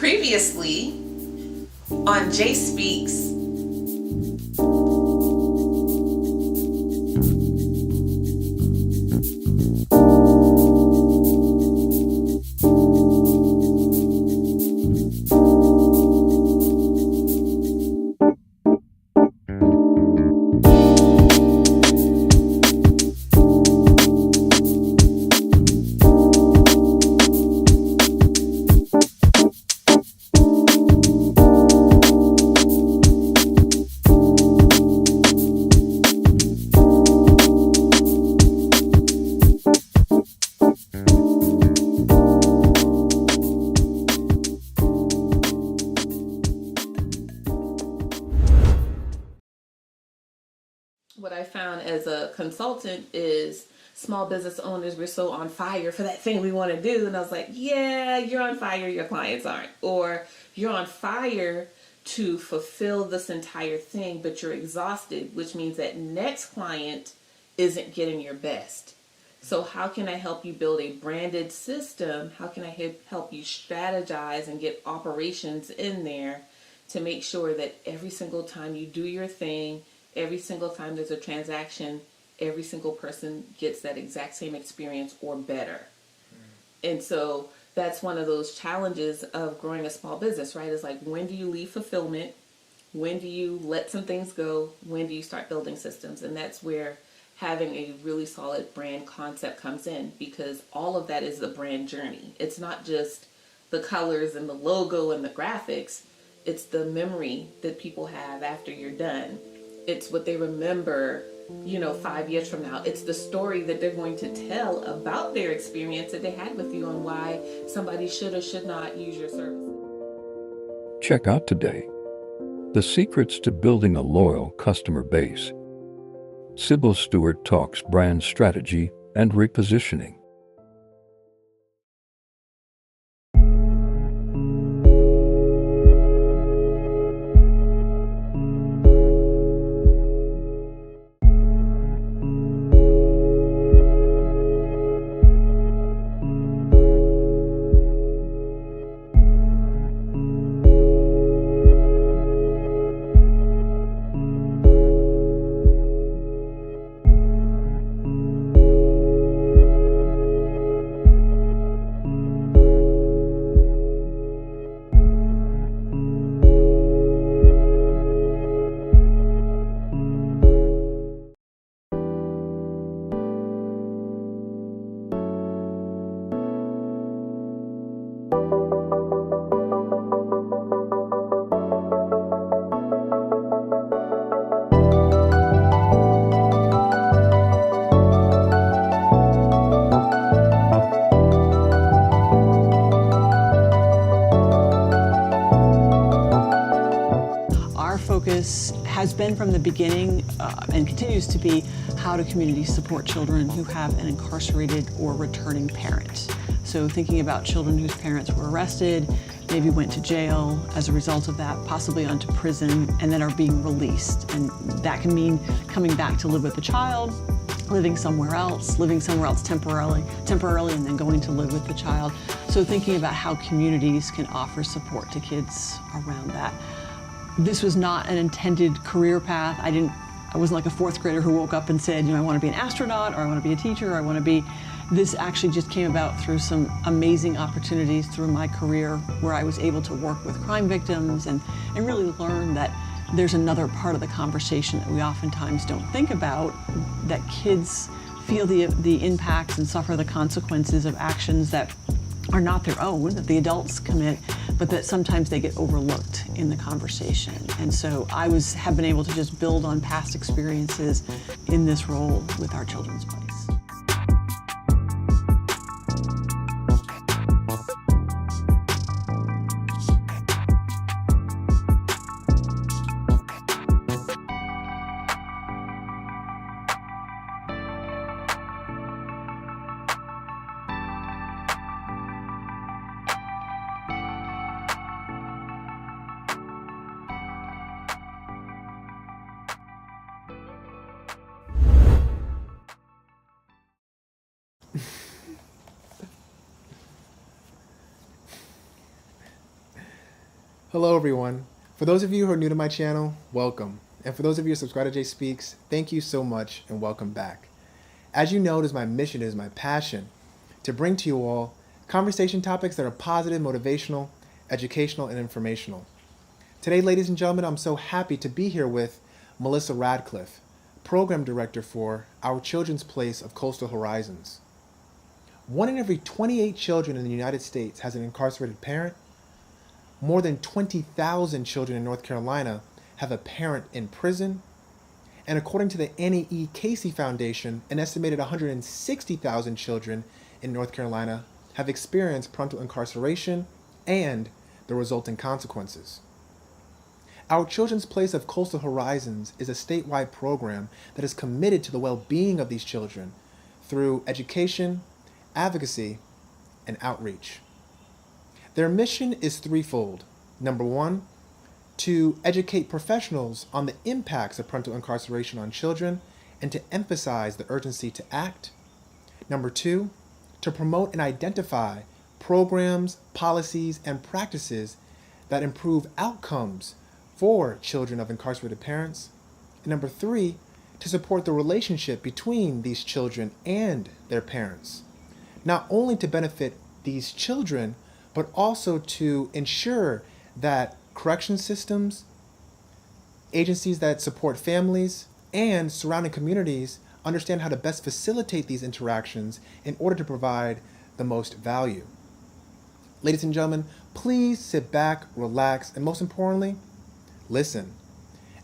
Previously on JSpeaks. What I found as a consultant is small business owners, we're so on fire for that thing we want to do. And I was like, yeah, you're on fire, your clients aren't. Or you're on fire to fulfill this entire thing, but you're exhausted, which means that next client isn't getting your best. So how can I help you build a branded system? How can I help you strategize and get operations in there to make sure that every single time you do your thing, every single time there's a transaction, every single person gets that exact same experience or better. And so that's one of those challenges of growing a small business, right? It's like, when do you leave fulfillment? When do you let some things go? When do you start building systems? And that's where having a really solid brand concept comes in, because all of that is the brand journey. It's not just the colors and the logo and the graphics. It's the memory that people have after you're done. It's what they remember, 5 years from now. It's the story that they're going to tell about their experience that they had with you and why somebody should or should not use your service. Check out today the secrets to building a loyal customer base. Sybil Stewart talks brand strategy and repositioning. Focus has been from the beginning and continues to be, how do communities support children who have an incarcerated or returning parent? So thinking about children whose parents were arrested, maybe went to jail as a result of that, possibly onto prison, and then are being released. And that can mean coming back to live with the child, living somewhere else temporarily, and then going to live with the child. So thinking about how communities can offer support to kids around that. This was not an intended career path. I wasn't like a fourth grader who woke up and said, I want to be an astronaut, or I want to be a teacher, or I want to be. This actually just came about through some amazing opportunities through my career, where I was able to work with crime victims and really learn that there's another part of the conversation that we oftentimes don't think about, that kids feel the impacts and suffer the consequences of actions that are not their own, that the adults commit, but that sometimes they get overlooked in the conversation. And so I have been able to just build on past experiences in this role with our children's place. Hello everyone. For those of you who are new to my channel, welcome. And for those of you who subscribe to JSpeaks, thank you so much and welcome back. As you know, it is my mission, it is my passion to bring to you all conversation topics that are positive, motivational, educational, and informational. Today, ladies and gentlemen, I'm so happy to be here with Melissa Radcliffe, Program Director for Our Children's Place of Coastal Horizons. 1 in every 28 children in the United States has an incarcerated parent. More than 20,000 children in North Carolina have a parent in prison. And according to the Cassie Foundation, an estimated 160,000 children in North Carolina have experienced parental incarceration and the resulting consequences. Our Children's Place of Coastal Horizons is a statewide program that is committed to the well-being of these children through education, advocacy, and outreach. Their mission is threefold. Number 1, to educate professionals on the impacts of parental incarceration on children and to emphasize the urgency to act. Number 2, to promote and identify programs, policies, and practices that improve outcomes for children of incarcerated parents. And number 3, to support the relationship between these children and their parents, not only to benefit these children, but also to ensure that correction systems, agencies that support families, and surrounding communities understand how to best facilitate these interactions in order to provide the most value. Ladies and gentlemen, please sit back, relax, and most importantly, listen.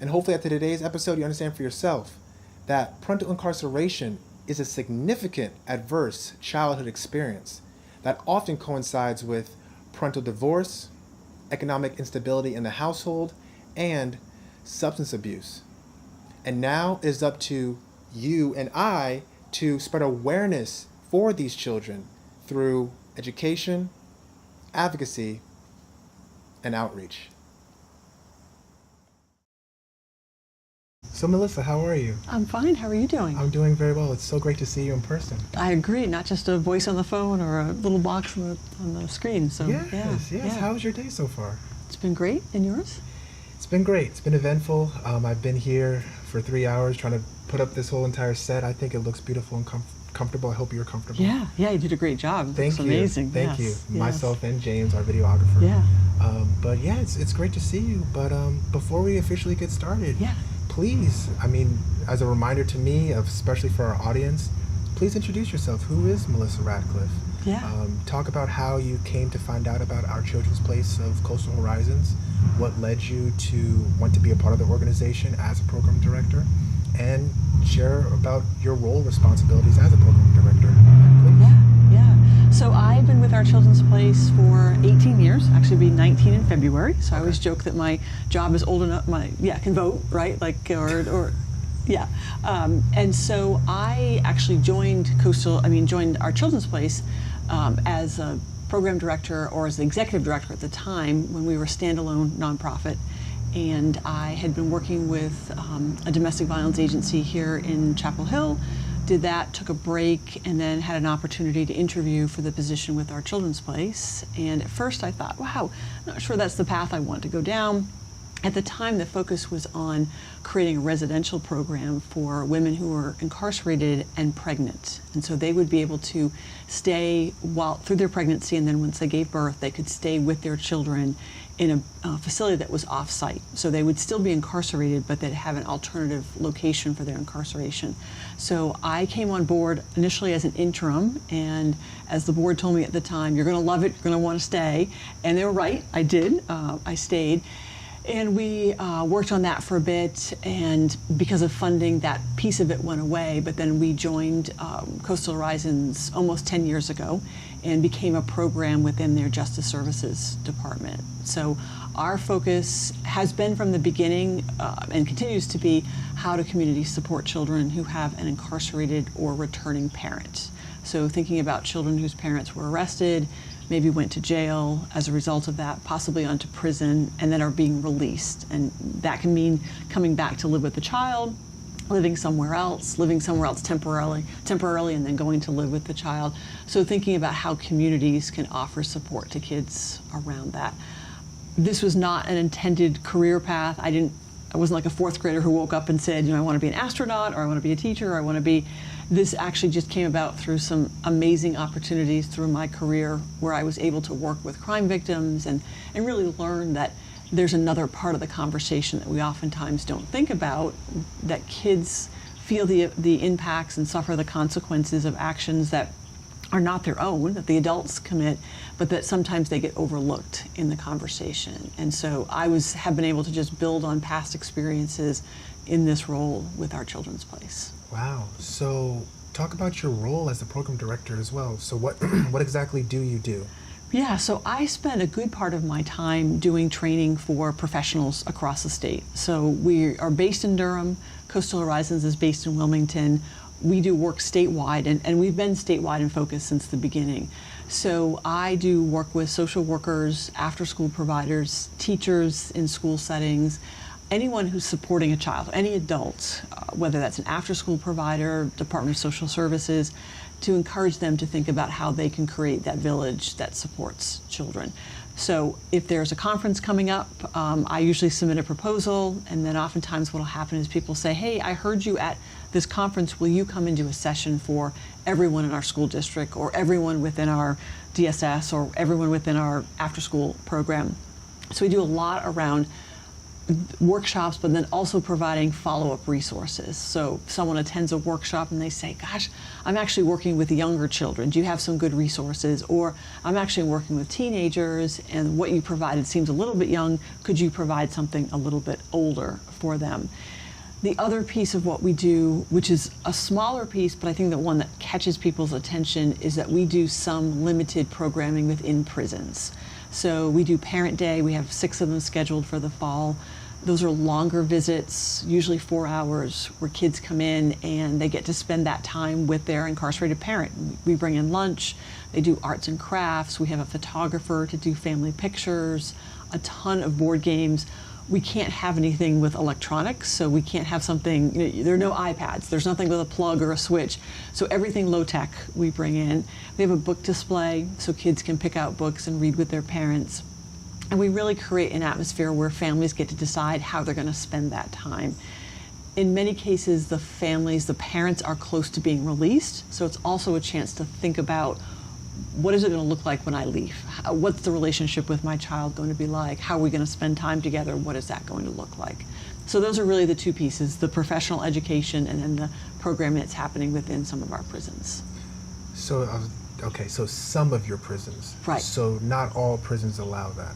And hopefully after today's episode, you understand for yourself that parental incarceration is a significant adverse childhood experience that often coincides with parental divorce, economic instability in the household, and substance abuse. And now it is up to you and I to spread awareness for these children through education, advocacy, and outreach. So Melissa, how are you? I'm fine. How are you doing? I'm doing very well. It's so great to see you in person. I agree. Not just a voice on the phone or a little box on the screen. So Yes. yeah. How's your day so far? It's been great. And yours? It's been great. It's been eventful. I've been here for 3 hours trying to put up this whole entire set. I think it looks beautiful and comfortable. I hope you're comfortable. Yeah. You did a great job. Thank you. you. Amazing. Thank Yes. you. Myself and James, our videographer. Yeah. But yeah, it's great to see you. But before we officially get started, please, as a reminder to me, especially for our audience, please introduce yourself. Who is Melissa Radcliffe? Yeah. Talk about how you came to find out about Our Children's Place of Coastal Horizons, what led you to want to be a part of the organization as a program director, and share about your role responsibilities as a program director. Please. Yeah. So I've been with Our Children's Place for 18 years, actually be 19 in February. So I always joke that my job is old enough, can vote, right? And so I actually joined Our Children's Place as a program director or as the executive director at the time when we were a standalone nonprofit. And I had been working with a domestic violence agency here in Chapel Hill, did that, took a break, and then had an opportunity to interview for the position with Our Children's Place. And at first I thought, wow, I'm not sure that's the path I want to go down. At the time, the focus was on creating a residential program for women who were incarcerated and pregnant. And so they would be able to stay through their pregnancy, and then once they gave birth, they could stay with their children in a facility that was off-site. So they would still be incarcerated, but they'd have an alternative location for their incarceration. So I came on board initially as an interim, and as the board told me at the time, you're gonna love it, you're gonna wanna stay. And they were right, I did, I stayed. And we worked on that for a bit, and because of funding, that piece of it went away, but then we joined Coastal Horizons almost 10 years ago and became a program within their Justice Services Department. So our focus has been from the beginning and continues to be how do communities support children who have an incarcerated or returning parent. So thinking about children whose parents were arrested, maybe went to jail as a result of that, possibly onto prison, and then are being released. And that can mean coming back to live with the child, living somewhere else temporarily, and then going to live with the child. So thinking about how communities can offer support to kids around that. this was not an intended career path. I wasn't like a fourth grader who woke up and said, I want to be an astronaut, or I want to be a teacher, or I want to be. This actually just came about through some amazing opportunities through my career where I was able to work with crime victims and really learn that there's another part of the conversation that we oftentimes don't think about, that kids feel the impacts and suffer the consequences of actions that are not their own, that the adults commit, but that sometimes they get overlooked in the conversation. And so have been able to just build on past experiences in this role with our Children's Place. Wow. So talk about your role as the program director as well. So what what exactly do you do? Yeah, so I spend a good part of my time doing training for professionals across the state. So we are based in Durham. Coastal Horizons is based in Wilmington. We do work statewide, and we've been statewide in focus since the beginning. So I do work with social workers, after-school providers, teachers in school settings, anyone who's supporting a child, any adult, whether that's an after-school provider, Department of Social Services, to encourage them to think about how they can create that village that supports children. So if there's a conference coming up, I usually submit a proposal, and then oftentimes what will happen is people say, hey, I heard you at this conference, will you come and do a session for everyone in our school district, or everyone within our DSS, or everyone within our after-school program? So we do a lot around workshops, but then also providing follow-up resources. So if someone attends a workshop and they say, gosh, I'm actually working with younger children, do you have some good resources? Or I'm actually working with teenagers and what you provided seems a little bit young, could you provide something a little bit older for them? The other piece of what we do, which is a smaller piece, but I think the one that catches people's attention, is that we do some limited programming within prisons. So we do Parent Day. We have 6 of them scheduled for the fall. Those are longer visits, usually 4 hours, where kids come in and they get to spend that time with their incarcerated parent. We bring in lunch, they do arts and crafts, we have a photographer to do family pictures, a ton of board games. We can't have anything with electronics, so we can't have something, there are no iPads, there's nothing with a plug or a switch. So everything low tech we bring in. We have a book display, so kids can pick out books and read with their parents. And we really create an atmosphere where families get to decide how they're gonna spend that time. In many cases, the parents are close to being released, so it's also a chance to think about, what is it going to look like when I leave? What's the relationship with my child going to be like? How are we going to spend time together? What is that going to look like? So those are really the two pieces, the professional education and then the programming that's happening within some of our prisons. So, okay, so some of your prisons. Right. So not all prisons allow that.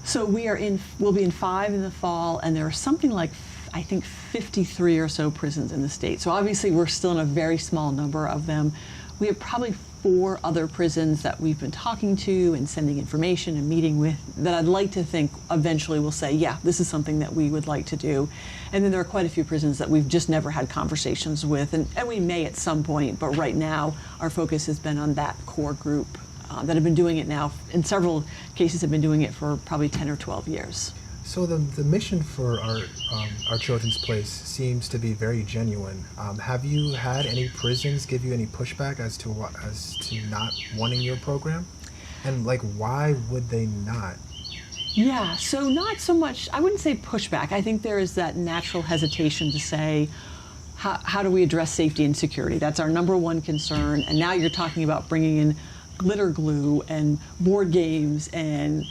So we'll be in 5 in the fall, and there are something like, I think, 53 or so prisons in the state. So obviously we're still in a very small number of them. We have probably 4 other prisons that we've been talking to and sending information and meeting with that I'd like to think eventually will say, yeah, this is something that we would like to do. And then there are quite a few prisons that we've just never had conversations with, and we may at some point, but right now our focus has been on that core group that have been doing it now, in several cases have been doing it for probably 10 or 12 years. So the mission for our Children's Place seems to be very genuine. Have you had any prisons give you any pushback as to not wanting your program? And why would they not? Yeah, so not so much, I wouldn't say pushback. I think there is that natural hesitation to say, how do we address safety and security? That's our number one concern. And now you're talking about bringing in glitter glue and board games and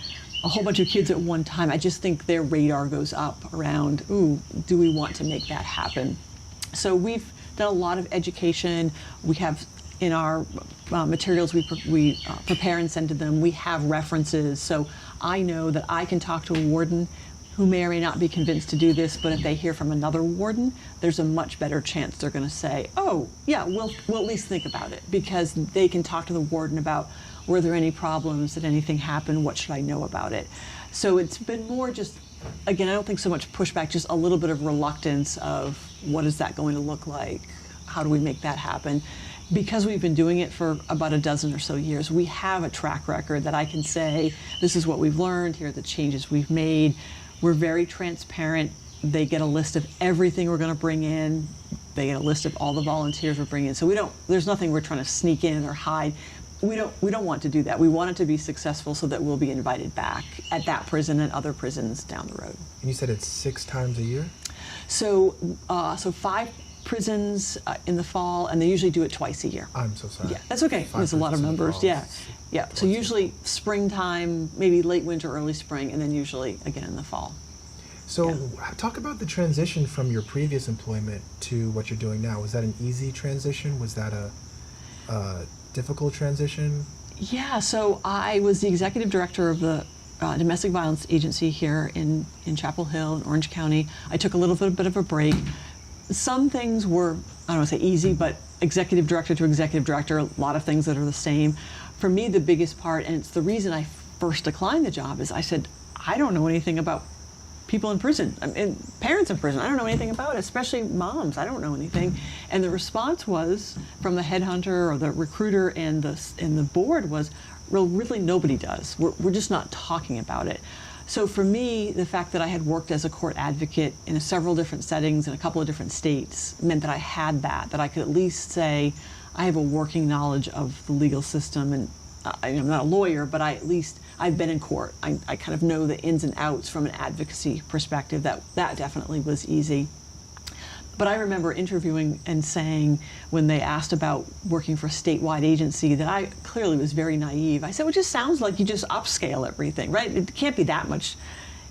a whole bunch of kids at one time. I just think their radar goes up around, ooh, do we want to make that happen? So we've done a lot of education. We have in our materials we prepare and send to them, we have references. So I know that I can talk to a warden who may or may not be convinced to do this, but if they hear from another warden, there's a much better chance they're going to say, oh, yeah, we'll at least think about it, because they can talk to the warden about, were there any problems, did anything happen, what should I know about it? So it's been more just, again, I don't think so much pushback, just a little bit of reluctance of what is that going to look like? How do we make that happen? Because we've been doing it for about a dozen or so years, we have a track record that I can say, this is what we've learned, here are the changes we've made. We're very transparent. They get a list of everything we're going to bring in. They get a list of all the volunteers we're bringing in. So there's nothing we're trying to sneak in or hide. We don't want to do that. We want it to be successful so that we'll be invited back at that prison and other prisons down the road. And you said it's 6 times a year? So 5 prisons in the fall, and they usually do it twice a year. I'm so sorry. Yeah, that's okay. 5 There's a lot of prisons in the numbers. fall. Yeah, yeah. So usually springtime, maybe late winter, early spring, and then usually again in the fall. So talk about the transition from your previous employment to what you're doing now. Was that an easy transition? Was that a difficult transition? Yeah, so I was the executive director of the domestic violence agency here in Chapel Hill in Orange County. I took a little bit of a break. Some things were, I don't want to say easy, but executive director to executive director, a lot of things that are the same. For me, the biggest part, and it's the reason I first declined the job, is I said, I don't know anything about people in prison, and parents in prison. I don't know anything about it, especially moms. I don't know anything. And the response was from the headhunter or the recruiter and the board was, well, really nobody does. We're just not talking about it. So for me, the fact that I had worked as a court advocate in several different settings in a couple of different states meant that I had that I could at least say I have a working knowledge of the legal system. And I'm not a lawyer, but I've been in court. I kind of know the ins and outs from an advocacy perspective. That definitely was easy. But I remember interviewing and saying, when they asked about working for a statewide agency, that I clearly was very naive. I said, well, it just sounds like you just upscale everything, right? It can't be that much.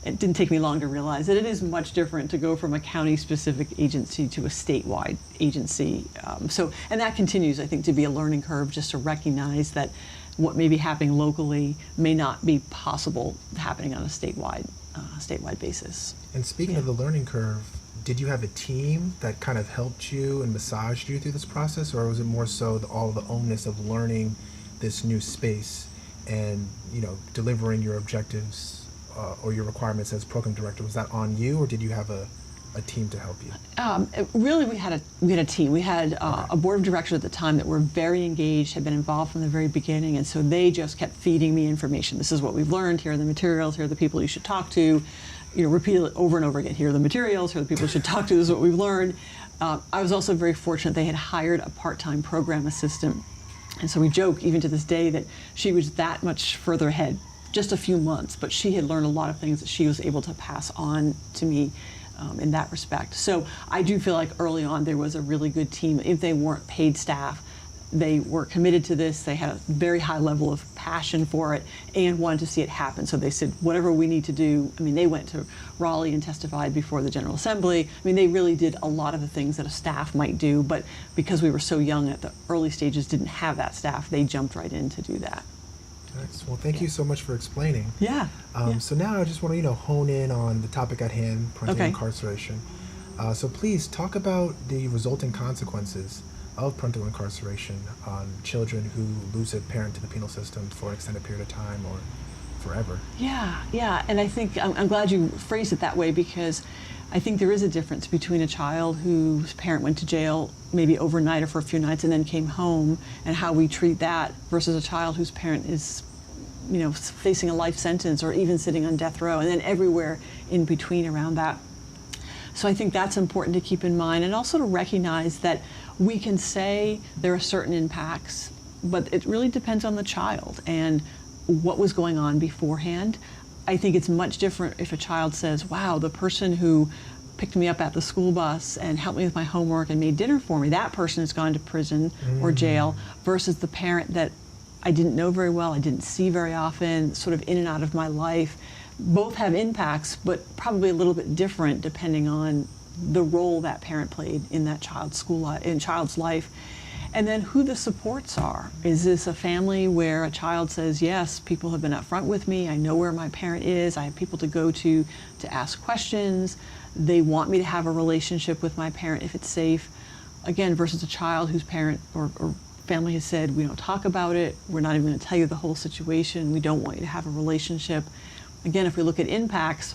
It didn't take me long to realize that it is much different to go from a county-specific agency to a statewide agency. And that continues, I think, to be a learning curve, just to recognize that what may be happening locally may not be possible happening on a statewide basis. And speaking of the learning curve, did you have a team that kind of helped you and massaged you through this process, or was it more so all the onus of learning this new space and delivering your objectives or your requirements as program director? Was that on you, or did you have a team to help you? Really, we had a team. We had a board of directors at the time that were very engaged, had been involved from the very beginning, and so they just kept feeding me information. This is what we've learned. Here are the materials. Here are the people you should talk to. Repeat it over and over again. Here are the materials. Here are the people you should talk to. This is what we've learned. I was also very fortunate. They had hired a part-time program assistant, and so we joke even to this day that she was that much further ahead, just a few months, but she had learned a lot of things that she was able to pass on to me. In that respect. So I do feel like early on there was a really good team. If they weren't paid staff, they were committed to this. They had a very high level of passion for it and wanted to see it happen. So they said, whatever we need to do. I mean, they went to Raleigh and testified before the General Assembly. I mean, they really did a lot of the things that a staff might do, but because we were so young at the early stages, didn't have that staff, they jumped right in to do that. Nice. Well, thank you so much for explaining. Yeah. So now I just want to, hone in on the topic at hand, parental Okay. incarceration. So please talk about the resulting consequences of parental incarceration on children who lose a parent to the penal system for an extended period of time or forever. Yeah. And I think I'm glad you phrased it that way, because I think there is a difference between a child whose parent went to jail maybe overnight or for a few nights and then came home, and how we treat that, versus a child whose parent is, facing a life sentence or even sitting on death row, and then everywhere in between around that. So I think that's important to keep in mind, and also to recognize that we can say there are certain impacts, but it really depends on the child and what was going on beforehand. I think it's much different if a child says, wow, the person who picked me up at the school bus and helped me with my homework and made dinner for me, that person has gone to prison or jail, versus the parent that I didn't know very well, I didn't see very often, sort of in and out of my life. Both have impacts, but probably a little bit different depending on the role that parent played in that child's life. And then who the supports are. Is this a family where a child says, yes, people have been upfront with me, I know where my parent is, I have people to go to ask questions, they want me to have a relationship with my parent if it's safe. Again, versus a child whose parent or family has said, we don't talk about it, we're not even going to tell you the whole situation, we don't want you to have a relationship. Again, if we look at impacts,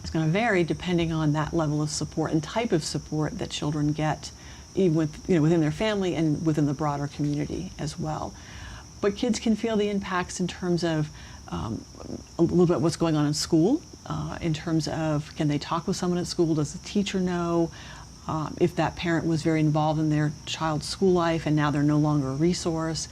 it's going to vary depending on that level of support and type of support that children get, even within their family and within the broader community as well. But kids can feel the impacts in terms of a little bit what's going on in school, in terms of, can they talk with someone at school, does the teacher know, if that parent was very involved in their child's school life and now they're no longer a resource.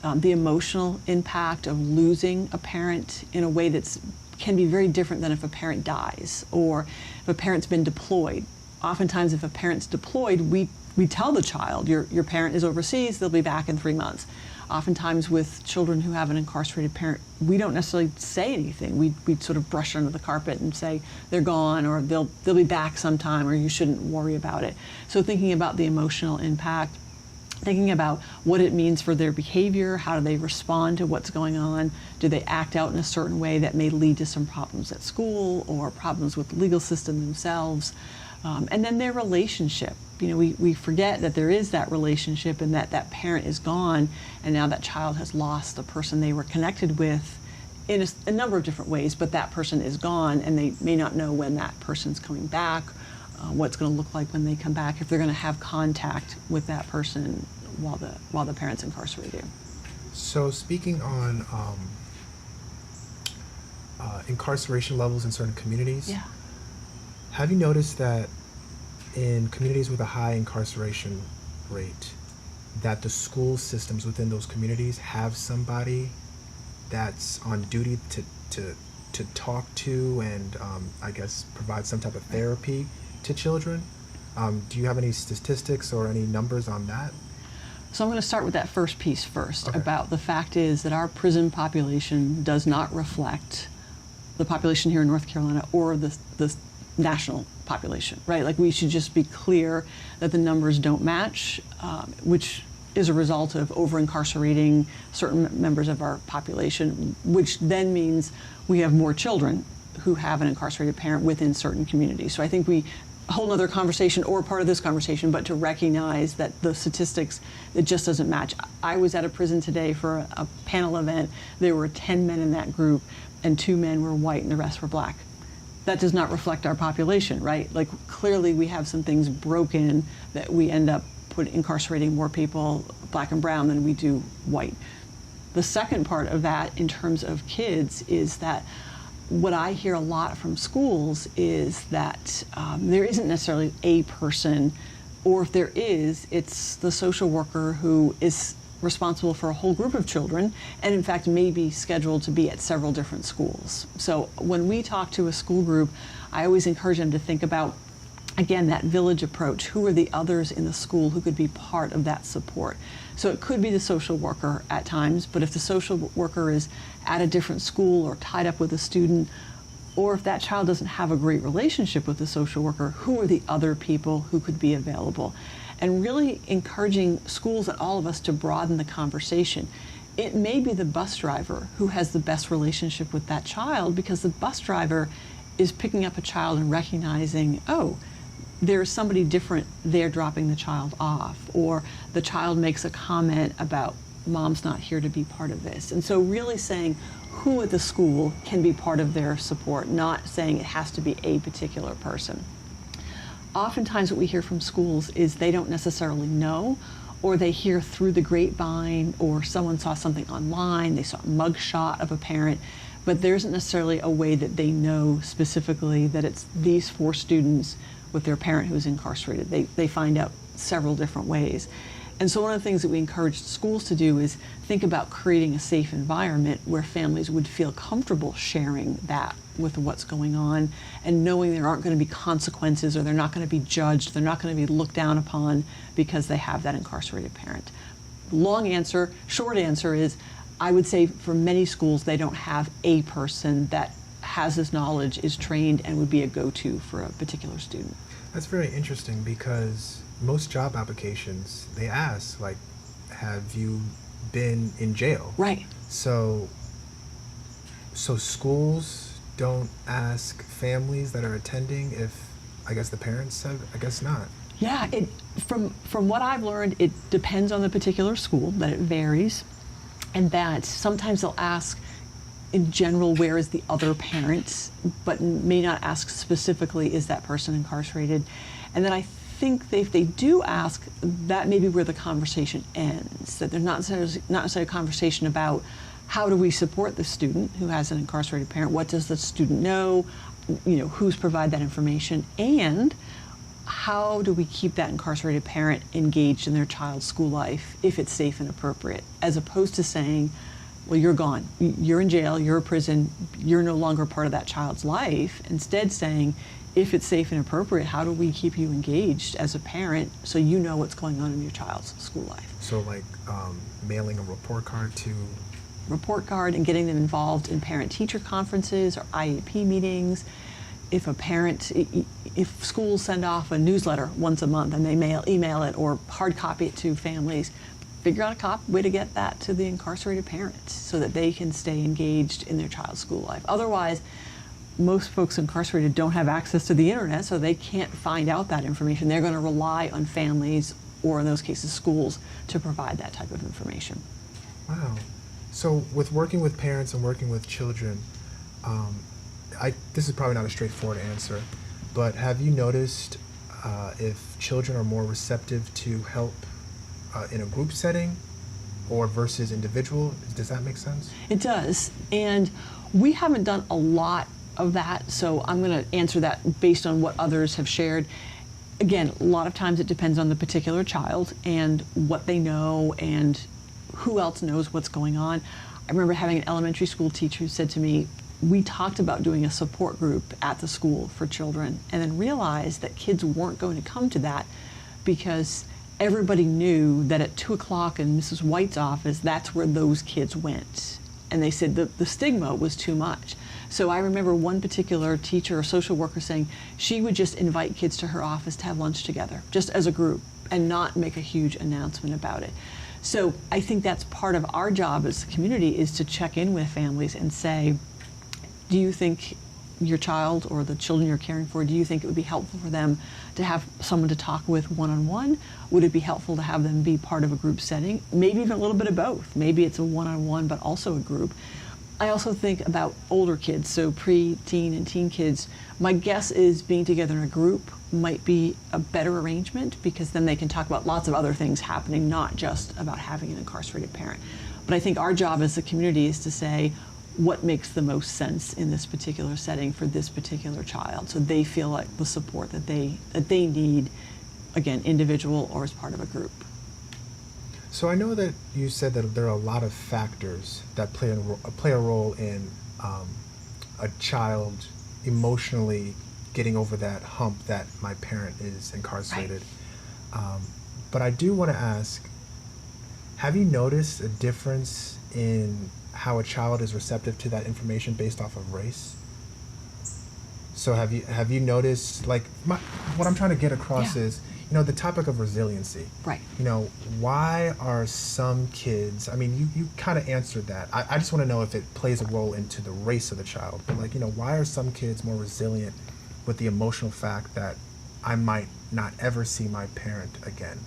the emotional impact of losing a parent in a way that can be very different than if a parent dies or if a parent's been deployed. Oftentimes, if a parent's deployed, we tell the child, your parent is overseas, they'll be back in 3 months. Oftentimes with children who have an incarcerated parent, we don't necessarily say anything. We sort of brush under the carpet and say they're gone, or they'll be back sometime, or you shouldn't worry about it. So thinking about the emotional impact, thinking about what it means for their behavior, how do they respond to what's going on, do they act out in a certain way that may lead to some problems at school or problems with the legal system themselves, and then their relationship. We forget that there is that relationship and that parent is gone, and now that child has lost the person they were connected with in a number of different ways, but that person is gone, and they may not know when that person's coming back, what's going to look like when they come back, if they're going to have contact with that person while the parent's incarcerated. So speaking on incarceration levels in certain communities, Yeah. have you noticed that in communities with a high incarceration rate, that the school systems within those communities have somebody that's on duty to talk to and I guess provide some type of therapy to children? Do you have any statistics or any numbers on that? So I'm going to start with that first piece first. Okay. About the fact is that our prison population does not reflect the population here in North Carolina or the national population, right? Like, we should just be clear that the numbers don't match, which is a result of over-incarcerating certain members of our population, which then means we have more children who have an incarcerated parent within certain communities. So I think a whole other conversation, or part of this conversation, but to recognize that the statistics, it just doesn't match. I was at a prison today for a panel event. There were 10 men in that group, and 2 men were white and the rest were black. That does not reflect our population, right? Like, clearly we have some things broken that we end up incarcerating more people, black and brown, than we do white. The second part of that, in terms of kids, is that what I hear a lot from schools is that there isn't necessarily a person, or if there is, it's the social worker who is responsible for a whole group of children, and in fact may be scheduled to be at several different schools. So when we talk to a school group, I always encourage them to think about, again, that village approach. Who are the others in the school who could be part of that support? So it could be the social worker at times, but if the social worker is at a different school or tied up with a student, or if that child doesn't have a great relationship with the social worker, who are the other people who could be available? And really encouraging schools and all of us to broaden the conversation. It may be the bus driver who has the best relationship with that child, because the bus driver is picking up a child and recognizing, oh, there's somebody different there dropping the child off, or the child makes a comment about mom's not here to be part of this. And so really saying who at the school can be part of their support, not saying it has to be a particular person. Oftentimes what we hear from schools is they don't necessarily know, or they hear through the grapevine, or someone saw something online, they saw a mugshot of a parent, but there isn't necessarily a way that they know specifically that it's these 4 students with their parent who's incarcerated. They find out several different ways. And so one of the things that we encourage schools to do is think about creating a safe environment where families would feel comfortable sharing that with what's going on, and knowing there aren't going to be consequences, or they're not going to be judged, they're not going to be looked down upon because they have that incarcerated parent. Long answer, short answer is, I would say for many schools, they don't have a person that has this knowledge, is trained, and would be a go-to for a particular student. That's very interesting, because most job applications, they ask, like, have you been in jail? Right. So schools don't ask families that are attending if, I guess, the parents have, I guess not. Yeah, from what I've learned, it depends on the particular school, that it varies, and that sometimes they'll ask in general, where is the other parent, but may not ask specifically, is that person incarcerated? And then I think if they do ask, that may be where the conversation ends, that there's not necessarily a conversation about how do we support the student who has an incarcerated parent, what does the student know, who's provide that information, and how do we keep that incarcerated parent engaged in their child's school life if it's safe and appropriate, as opposed to saying, well, you're gone, you're in jail, you're in prison, you're no longer part of that child's life. Instead saying, if it's safe and appropriate, how do we keep you engaged as a parent so you know what's going on in your child's school life? So like mailing a report card and getting them involved in parent-teacher conferences or IEP meetings. If schools send off a newsletter once a month and they email it or hard copy it to families, figure out a way to get that to the incarcerated parents so that they can stay engaged in their child's school life. Otherwise, most folks incarcerated don't have access to the internet, so they can't find out that information. They're going to rely on families, or in those cases schools, to provide that type of information. Wow. So with working with parents and working with children, this is probably not a straightforward answer, but have you noticed if children are more receptive to help in a group setting or versus individual? Does that make sense? It does. And we haven't done a lot of that, so I'm going to answer that based on what others have shared. Again, a lot of times it depends on the particular child and what they know and who else knows what's going on. I remember having an elementary school teacher who said to me, we talked about doing a support group at the school for children and then realized that kids weren't going to come to that because everybody knew that at 2 o'clock in Mrs. White's office, that's where those kids went. And they said the stigma was too much. So I remember one particular teacher or social worker saying she would just invite kids to her office to have lunch together, just as a group, and not make a huge announcement about it. So I think that's part of our job as a community, is to check in with families and say, do you think your child or the children you're caring for, do you think it would be helpful for them to have someone to talk with one-on-one? Would it be helpful to have them be part of a group setting? Maybe even a little bit of both. Maybe it's a one-on-one, but also a group. I also think about older kids, so pre-teen and teen kids. My guess is being together in a group might be a better arrangement because then they can talk about lots of other things happening, not just about having an incarcerated parent. But I think our job as a community is to say, what makes the most sense in this particular setting for this particular child, so they feel like the support that they need, again, individual or as part of a group. So I know that you said that there are a lot of factors that play a role in a child emotionally getting over that hump that my parent is incarcerated. Right. But I do want to ask, have you noticed a difference in how a child is receptive to that information based off of race? So have you noticed, like, what I'm trying to get across is, the topic of resiliency. Right. Why are some kids, I mean, you kind of answered that. I just want to know if it plays a role into the race of the child. But why are some kids more resilient with the emotional fact that I might not ever see my parent again,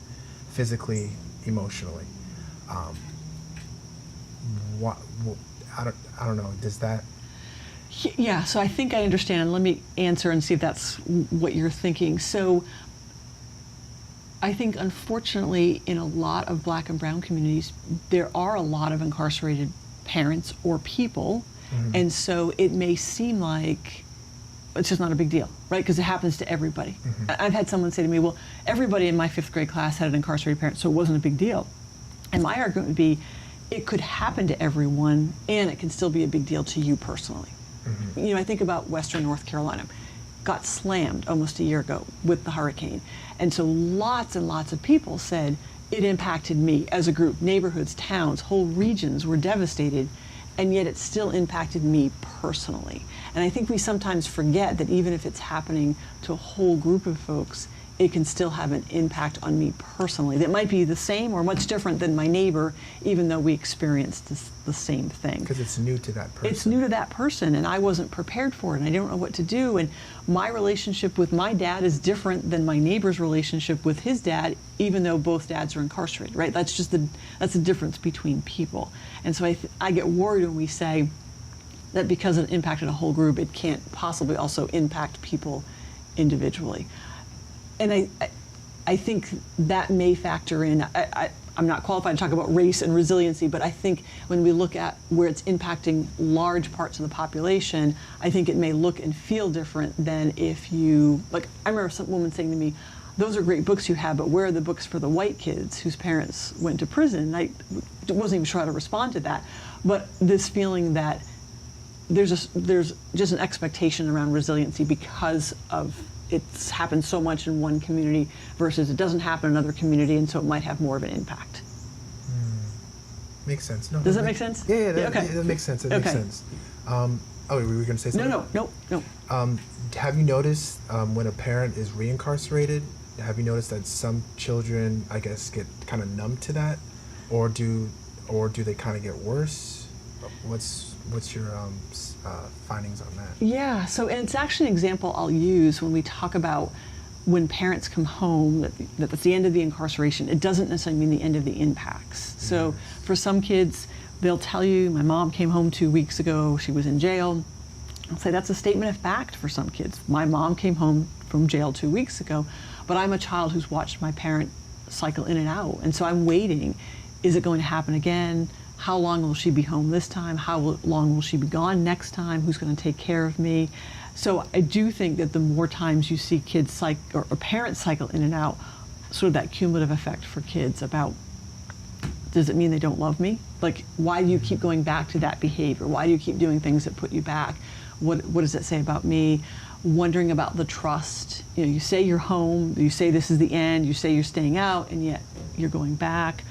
physically, emotionally? I don't know. Does that? Yeah. So I think I understand. Let me answer and see if that's what you're thinking. So I think, unfortunately, in a lot of Black and Brown communities, there are a lot of incarcerated parents or people, and so it may seem like it's just not a big deal, right? Because it happens to everybody. I've had someone say to me, well, everybody in my 5th grade class had an incarcerated parent, so it wasn't a big deal. And my argument would be, it could happen to everyone, and it can still be a big deal to you personally. I think about Western North Carolina. Got slammed almost a year ago with the hurricane. And so lots and lots of people said, it impacted me as a group. Neighborhoods, towns, whole regions were devastated, and yet it still impacted me personally. And I think we sometimes forget that even if it's happening to a whole group of folks, it can still have an impact on me personally that might be the same or much different than my neighbor, even though we experienced the same thing. Because it's new to that person. It's new to that person, and I wasn't prepared for it, and I don't know what to do. And my relationship with my dad is different than my neighbor's relationship with his dad, even though both dads are incarcerated, right? That's just that's the difference between people. And so I get worried when we say that because it impacted a whole group, it can't possibly also impact people individually. And I think that may factor in. I'm not qualified to talk about race and resiliency, but I think when we look at where it's impacting large parts of the population, I think it may look and feel different than if you, like, I remember some woman saying to me, those are great books you have, but where are the books for the white kids whose parents went to prison? I wasn't even sure how to respond to that. But this feeling that there's just an expectation around resiliency because of it's happened so much in one community versus it doesn't happen in another community, and so it might have more of an impact. Makes sense. No, Does that make sense? Yeah, okay. that makes sense. It makes sense. Oh, were you going to say something? No. Have you noticed when a parent is reincarcerated, have you noticed that some children, I guess, get kind of numb to that, or do they kind of get worse? What's your findings on that? Yeah, so and it's actually an example I'll use when we talk about when parents come home, that's the end of the incarceration. It doesn't necessarily mean the end of the impacts. So for some kids, they'll tell you, my mom came home 2 weeks ago, she was in jail. I'll say that's a statement of fact for some kids. My mom came home from jail 2 weeks ago, but I'm a child who's watched my parent cycle in and out. And so I'm waiting. Is it going to happen again? How long will she be home this time? How long will she be gone next time? Who's going to take care of me? So I do think that the more times you see kids or parents cycle in and out, sort of that cumulative effect for kids about, does it mean they don't love me? Like, why do you keep going back to that behavior? Why do you keep doing things that put you back? What does it say about me? Wondering about the trust. You say you're home, you say this is the end, you say you're staying out, and yet you're going back.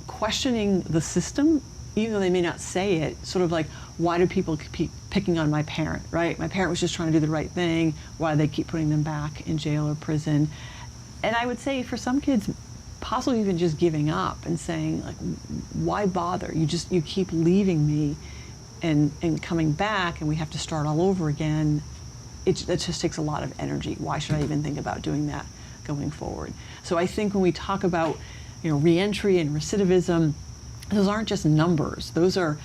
Questioning the system, even though they may not say it, sort of like, why do people keep picking on my parent, right? My parent was just trying to do the right thing. Why do they keep putting them back in jail or prison? And I would say for some kids, possibly even just giving up and saying, like, why bother? You keep leaving me and coming back, and we have to start all over again. It just takes a lot of energy. Why should I even think about doing that going forward? So I think when we talk about reentry and recidivism, those aren't just numbers. Those are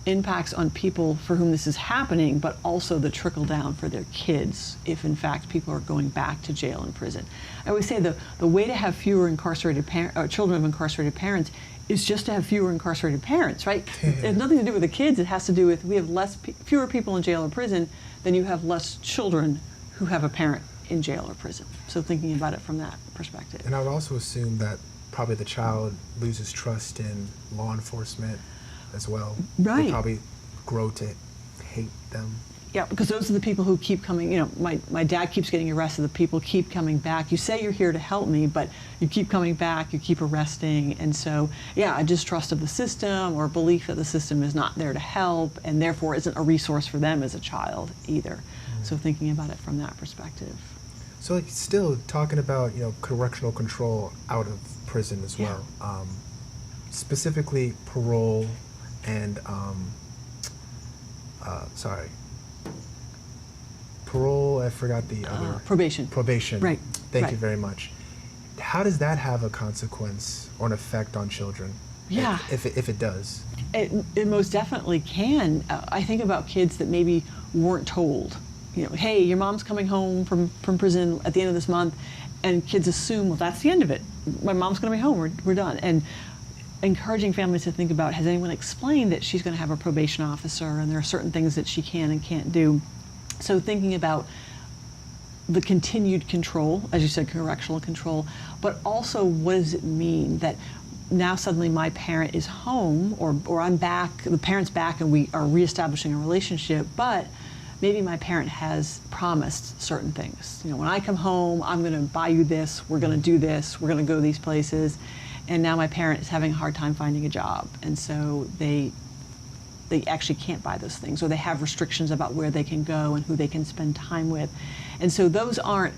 impacts on people for whom this is happening, but also the trickle down for their kids if in fact people are going back to jail and prison. I always say the way to have fewer incarcerated children of incarcerated parents is just to have fewer incarcerated parents, right? It has nothing to do with the kids. It has to do with we have fewer people in jail or prison than you have less children who have a parent in jail or prison. So thinking about it from that perspective. And I would also assume that probably the child loses trust in law enforcement as well. Right. They probably grow to hate them. Yeah, because those are the people who keep coming. My dad keeps getting arrested. The people keep coming back. You say you're here to help me, but you keep coming back, you keep arresting. And so, yeah, a distrust of the system or belief that the system is not there to help and therefore isn't a resource for them as a child either. So thinking about it from that perspective. So like still talking about, correctional control out of prison as well. Specifically parole and, parole, I forgot the other. Probation. Probation. Right. Thank you very much. How does that have a consequence or an effect on children? Yeah. If it does? It most definitely can. I think about kids that maybe weren't told, hey, your mom's coming home from prison at the end of this month, and kids assume, well, that's the end of it. My mom's going to be home. We're done. And encouraging families to think about, has anyone explained that she's going to have a probation officer and there are certain things that she can and can't do? So thinking about the continued control, as you said, correctional control, but also what does it mean that now suddenly my parent is home or I'm back, the parent's back and we are reestablishing a relationship, but maybe my parent has promised certain things. When I come home, I'm going to buy you this, we're going to do this, we're going to go these places. And now my parent is having a hard time finding a job. And so they actually can't buy those things, or they have restrictions about where they can go and who they can spend time with. And so those aren't,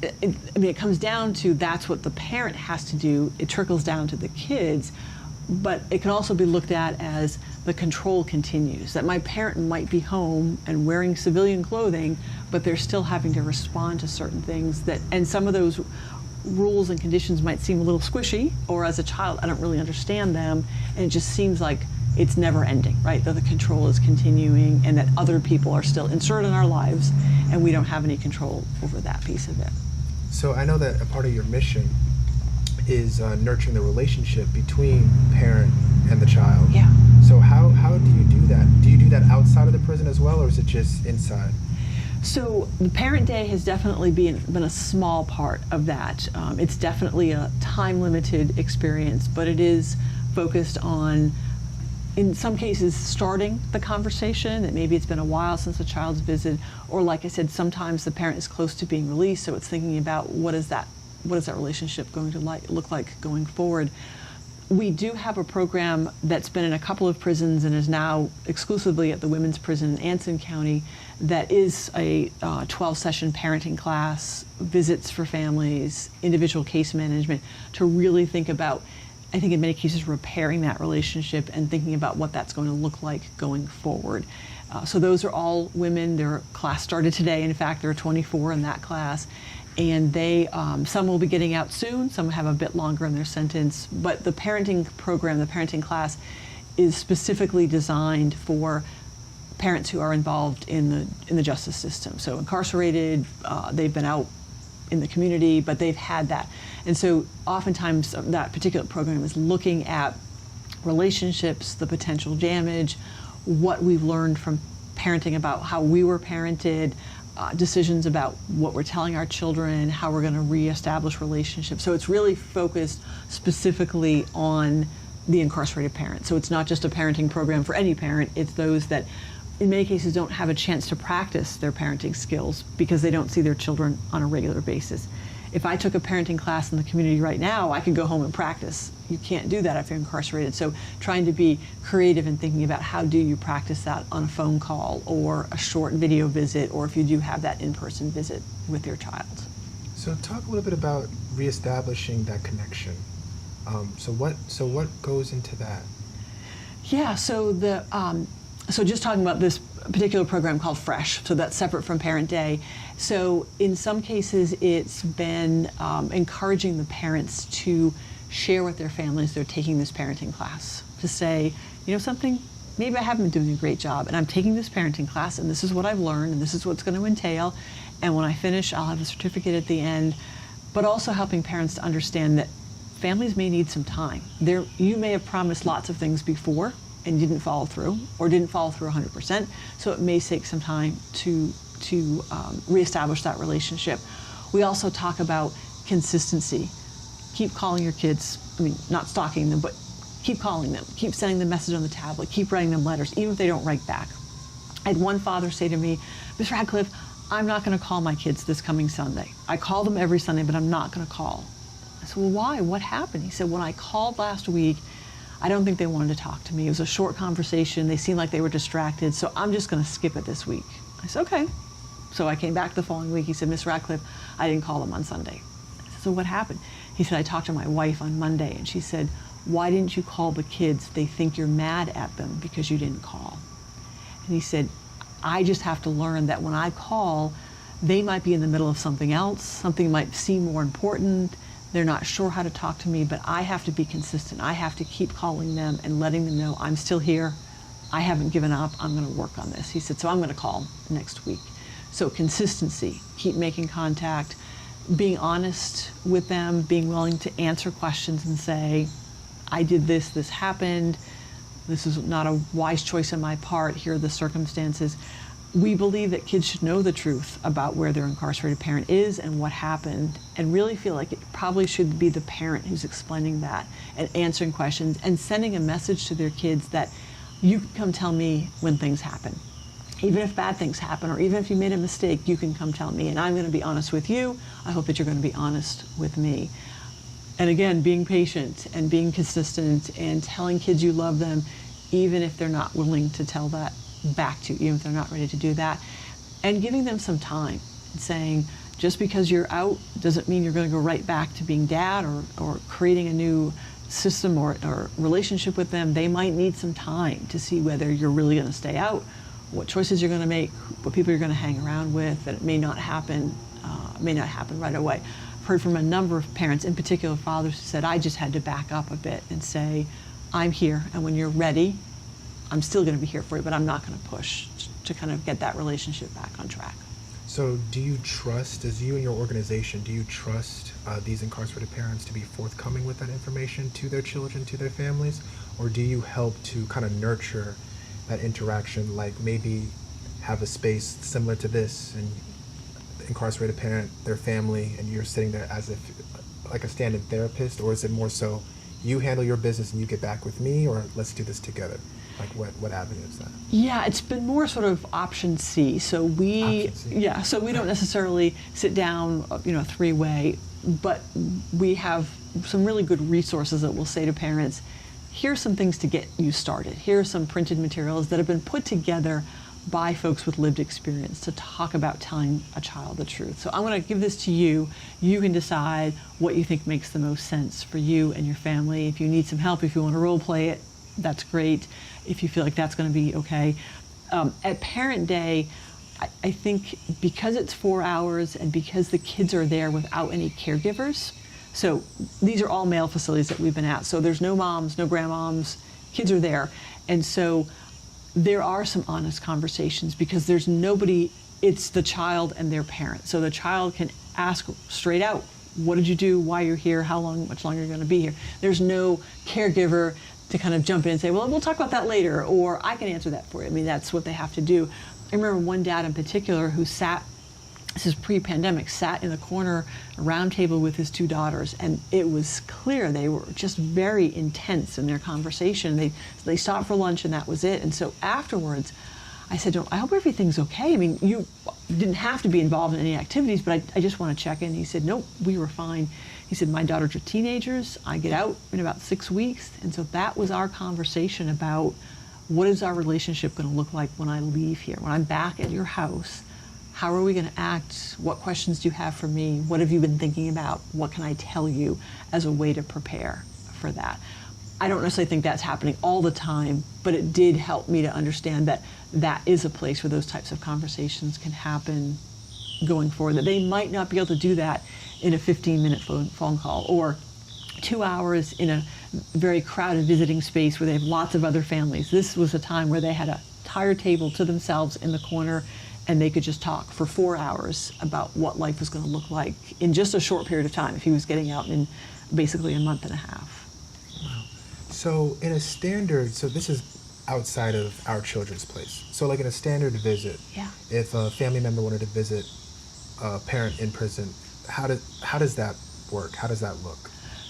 it comes down to that's what the parent has to do. It trickles down to the kids, but it can also be looked at as the control continues, that my parent might be home and wearing civilian clothing, but they're still having to respond to certain things and some of those rules and conditions might seem a little squishy, or as a child, I don't really understand them, and it just seems like it's never ending, right? That the control is continuing and that other people are still inserted in our lives and we don't have any control over that piece of it. So I know that a part of your mission is nurturing the relationship between parent and the child. Yeah. So how do you do that? Do you do that outside of the prison as well, or is it just inside? So the Parent Day has definitely been a small part of that. It's definitely a time-limited experience, but it is focused on, in some cases, starting the conversation, that maybe it's been a while since the child's visited, or like I said, sometimes the parent is close to being released, so it's thinking about what is that relationship going to look like going forward. We do have a program that's been in a couple of prisons and is now exclusively at the women's prison in Anson County that is a 12-session parenting class, visits for families, individual case management, to really think about, I think in many cases, repairing that relationship and thinking about what that's going to look like going forward. So those are all women. Their class started today. In fact, there are 24 in that class. And they, some will be getting out soon, some have a bit longer in their sentence, but the parenting program, the parenting class, is specifically designed for parents who are involved in the justice system. So incarcerated, they've been out in the community, but they've had that. And so oftentimes that particular program is looking at relationships, the potential damage, what we've learned from parenting about how we were parented, decisions about what we're telling our children, how we're going to reestablish relationships. So it's really focused specifically on the incarcerated parent. So it's not just a parenting program for any parent, it's those that in many cases don't have a chance to practice their parenting skills because they don't see their children on a regular basis. If I took a parenting class in the community right now, I could go home and practice. You can't do that if you're incarcerated. So trying to be creative and thinking about how do you practice that on a phone call or a short video visit, or if you do have that in-person visit with your child. So talk a little bit about reestablishing that connection. So what goes into that? Yeah, so so just talking about this particular program called Fresh, so that's separate from Parent Day. So in some cases, it's been encouraging the parents to share with their families they're taking this parenting class, to say, you know something, maybe I haven't been doing a great job, and I'm taking this parenting class, and this is what I've learned, and this is what's going to entail, and when I finish, I'll have a certificate at the end, but also helping parents to understand that families may need some time. You may have promised lots of things before, and didn't follow through, or didn't follow through 100%. So it may take some time to reestablish that relationship. We also talk about consistency. Keep calling your kids, not stalking them, but keep calling them. Keep sending them message on the tablet. Keep writing them letters, even if they don't write back. I had one father say to me, Ms. Radcliffe, I'm not gonna call my kids this coming Sunday. I call them every Sunday, but I'm not gonna call. I said, well, why? What happened? He said, when I called last week, I don't think they wanted to talk to me. It was a short conversation. They seemed like they were distracted, so I'm just going to skip it this week. I said, okay. So I came back the following week. He said, Miss Radcliffe, I didn't call them on Sunday. I said, so what happened? He said, I talked to my wife on Monday, and she said, why didn't you call the kids? They think you're mad at them because you didn't call. And he said, I just have to learn that when I call, they might be in the middle of something else. Something might seem more important. They're not sure how to talk to me, but I have to be consistent. I have to keep calling them and letting them know I'm still here. I haven't given up. I'm going to work on this. He said, so I'm going to call next week. So consistency, keep making contact, being honest with them, being willing to answer questions and say, I did this, this happened. This is not a wise choice on my part. Here are the circumstances. We believe that kids should know the truth about where their incarcerated parent is and what happened, and really feel like it probably should be the parent who's explaining that and answering questions and sending a message to their kids that you can come tell me when things happen. Even if bad things happen, or even if you made a mistake, you can come tell me, and I'm going to be honest with you. I hope that you're going to be honest with me. And again, being patient and being consistent and telling kids you love them, even if they're not willing to tell that back to you, even if they're not ready to do that, and giving them some time and saying, just because you're out doesn't mean you're going to go right back to being dad or creating a new system or relationship with them. They might need some time to see whether you're really going to stay out, what choices you're going to make, what people you're going to hang around with, that it may not happen right away. I've heard from a number of parents, in particular fathers, who said, I just had to back up a bit and say, I'm here, and when you're ready, I'm still going to be here for you, but I'm not going to push to kind of get that relationship back on track. So do you trust, as you and your organization, do you trust these incarcerated parents to be forthcoming with that information to their children, to their families? Or do you help to kind of nurture that interaction, like maybe have a space similar to this, and the incarcerated parent, their family, and you're sitting there as if like a stand-in therapist? Or is it more so you handle your business and you get back with me, or let's do this together? Like what avenue is that? Yeah, it's been more sort of option C. So we don't necessarily sit down, three-way, but we have some really good resources that we'll say to parents, here's some things to get you started. Here are some printed materials that have been put together by folks with lived experience to talk about telling a child the truth. So I'm going to give this to you. You can decide what you think makes the most sense for you and your family. If you need some help, if you want to role play it, that's great. If you feel like that's going to be okay. At Parent Day, I think because it's 4 hours and because the kids are there without any caregivers, so these are all male facilities that we've been at, so there's no moms, no grandmoms, kids are there. And so there are some honest conversations because there's nobody, it's the child and their parent. So the child can ask straight out, what did you do, why you're here, much longer you're going to be here. There's no caregiver to kind of jump in and say, well, we'll talk about that later, or I can answer that for you. I mean, that's what they have to do. I remember one dad in particular who sat, this is pre-pandemic, sat in the corner, a round table with his 2 daughters, and it was clear they were just very intense in their conversation. They stopped for lunch and that was it. And so afterwards, I said, I hope everything's okay. I mean, you didn't have to be involved in any activities, but I just want to check in. He said, nope, we were fine. He said, my daughters are teenagers. I get out in about 6 weeks. And so that was our conversation about what is our relationship going to look like when I leave here? When I'm back at your house, how are we going to act? What questions do you have for me? What have you been thinking about? What can I tell you as a way to prepare for that? I don't necessarily think that's happening all the time, but it did help me to understand that that is a place where those types of conversations can happen going forward, that they might not be able to do that in a 15-minute phone call or 2 hours in a very crowded visiting space where they have lots of other families. This was a time where they had an entire table to themselves in the corner and they could just talk for 4 hours about what life was going to look like in just a short period of time if he was getting out in basically a month and a half. Wow. So in a standard, so this is outside of our children's place. So like in a standard visit, if a family member wanted to visit a parent in prison, how does that work? How does that look?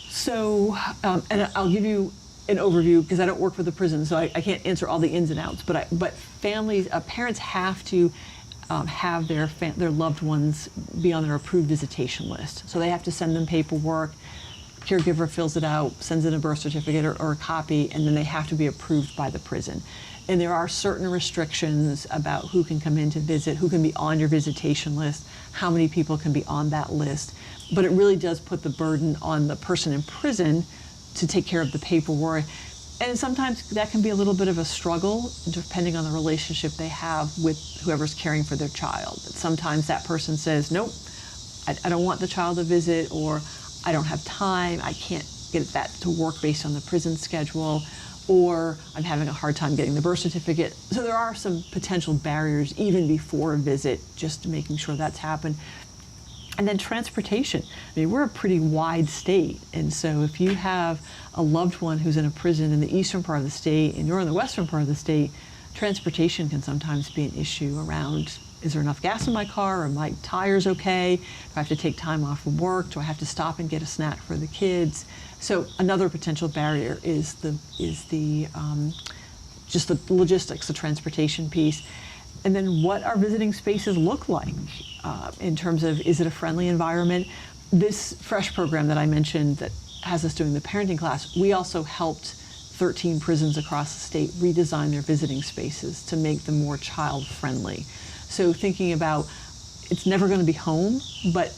So, and I'll give you an overview because I don't work for the prison, so I can't answer all the ins and outs. But families, parents have to have their loved ones be on their approved visitation list. So they have to send them paperwork. Caregiver fills it out, sends in a birth certificate or a copy, and then they have to be approved by the prison. And there are certain restrictions about who can come in to visit, who can be on your visitation list, how many people can be on that list. But it really does put the burden on the person in prison to take care of the paperwork. And sometimes that can be a little bit of a struggle depending on the relationship they have with whoever's caring for their child. Sometimes that person says, nope, I don't want the child to visit, or I don't have time, I can't get that to work based on the prison schedule, or I'm having a hard time getting the birth certificate. So there are some potential barriers even before a visit, just making sure that's happened. And then transportation. I mean, we're a pretty wide state, and so if you have a loved one who's in a prison in the eastern part of the state and you're in the western part of the state, transportation can sometimes be an issue around, is there enough gas in my car? Are my tires okay? Do I have to take time off from work? Do I have to stop and get a snack for the kids? So another potential barrier is just the logistics, the transportation piece. And then what our visiting spaces look like in terms of, is it a friendly environment? This FRESH program that I mentioned that has us doing the parenting class, we also helped 13 prisons across the state redesign their visiting spaces to make them more child-friendly. So thinking about, it's never going to be home, but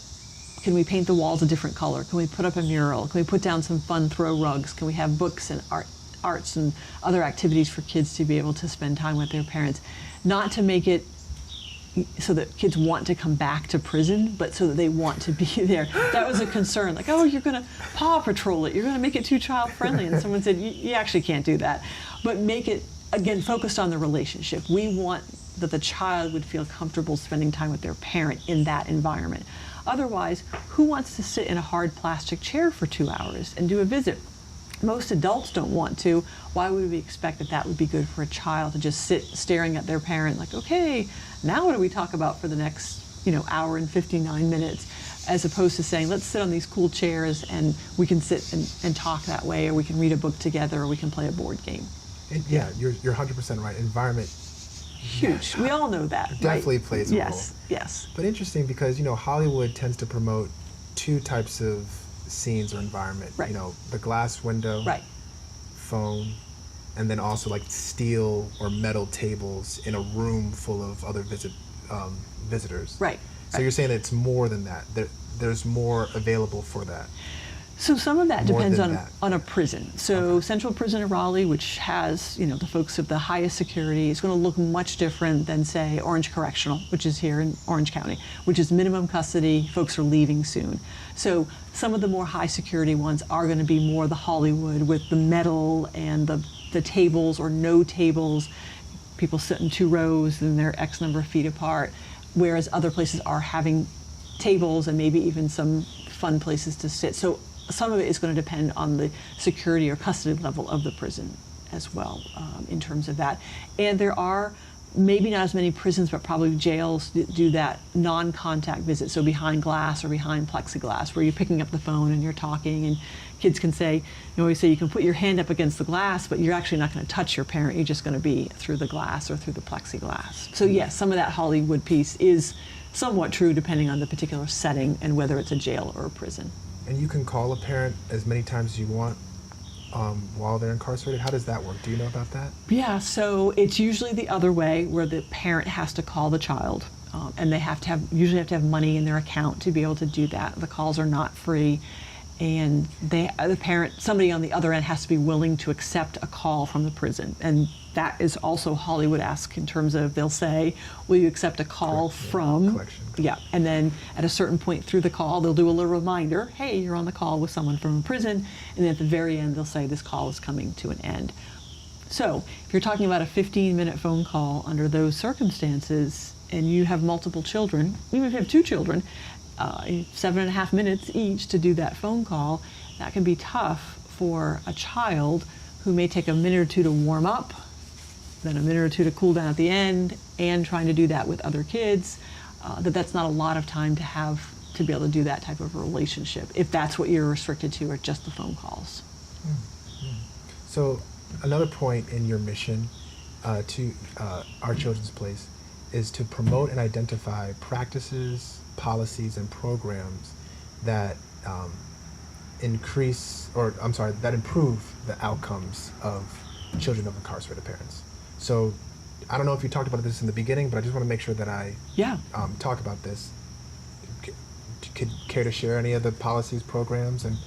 can we paint the walls a different color? Can we put up a mural? Can we put down some fun throw rugs? Can we have books and arts and other activities for kids to be able to spend time with their parents? Not to make it so that kids want to come back to prison, but so that they want to be there. That was a concern, like, oh, you're going to Paw Patrol it, you're going to make it too child-friendly. And someone said, you actually can't do that. But make it, again, focused on the relationship. We want that the child would feel comfortable spending time with their parent in that environment. Otherwise, who wants to sit in a hard plastic chair for 2 hours and do a visit? Most adults don't want to. Why would we expect that that would be good for a child to just sit staring at their parent like, okay, now what do we talk about for the next, hour and 59 minutes, as opposed to saying, let's sit on these cool chairs and we can sit and talk that way, or we can read a book together, or we can play a board game. And yeah, you're 100% right. Environment, huge. We all know that. Definitely right? plays a role. Yes. But interesting because, Hollywood tends to promote two types of scenes or environment. Right. The glass window, right, phone, and then also like steel or metal tables in a room full of other visitors. Right. So you're saying that it's more than that. There's more available for that. So some of that More depends than on a prison. So Central Prison of Raleigh, which has the folks of the highest security, is going to look much different than, say, Orange Correctional, which is here in Orange County, which is minimum custody. Folks are leaving soon. So some of the more high security ones are going to be more the Hollywood with the metal and the tables or no tables. People sit in 2 rows and they're X number of feet apart, whereas other places are having tables and maybe even some fun places to sit. So some of it is going to depend on the security or custody level of the prison as well, in terms of that. And there are maybe not as many prisons, but probably jails do that non-contact visit, so behind glass or behind plexiglass, where you're picking up the phone and you're talking, and kids can say, we say you can put your hand up against the glass, but you're actually not going to touch your parent, you're just going to be through the glass or through the plexiglass. So yes, some of that Hollywood piece is somewhat true depending on the particular setting and whether it's a jail or a prison. And you can call a parent as many times as you want while they're incarcerated. How does that work? Do you know about that? Yeah, so it's usually the other way, where the parent has to call the child, and they usually have to have money in their account to be able to do that. The calls are not free, and the parent, somebody on the other end, has to be willing to accept a call from the prison, and that is also Hollywood-esque in terms of, they'll say, will you accept a call from collection. Yeah, and then at a certain point through the call, they'll do a little reminder, hey, you're on the call with someone from a prison, and then at the very end, they'll say this call is coming to an end. So if you're talking about a 15-minute phone call under those circumstances, and you have multiple children, even if you have 2 children, 7.5 minutes each to do that phone call, that can be tough for a child who may take a minute or 2 to warm up, then a minute or 2 to cool down at the end, and trying to do that with other kids. That's not a lot of time to have to be able to do that type of a relationship, if that's what you're restricted to, or just the phone calls. So another point in your mission to Our Children's Place is to promote and identify practices, policies, and programs that that improve the outcomes of children of incarcerated parents. So I don't know if you talked about this in the beginning, but I just want to make sure that I talk about this. Could care to share any of the policies, programs, and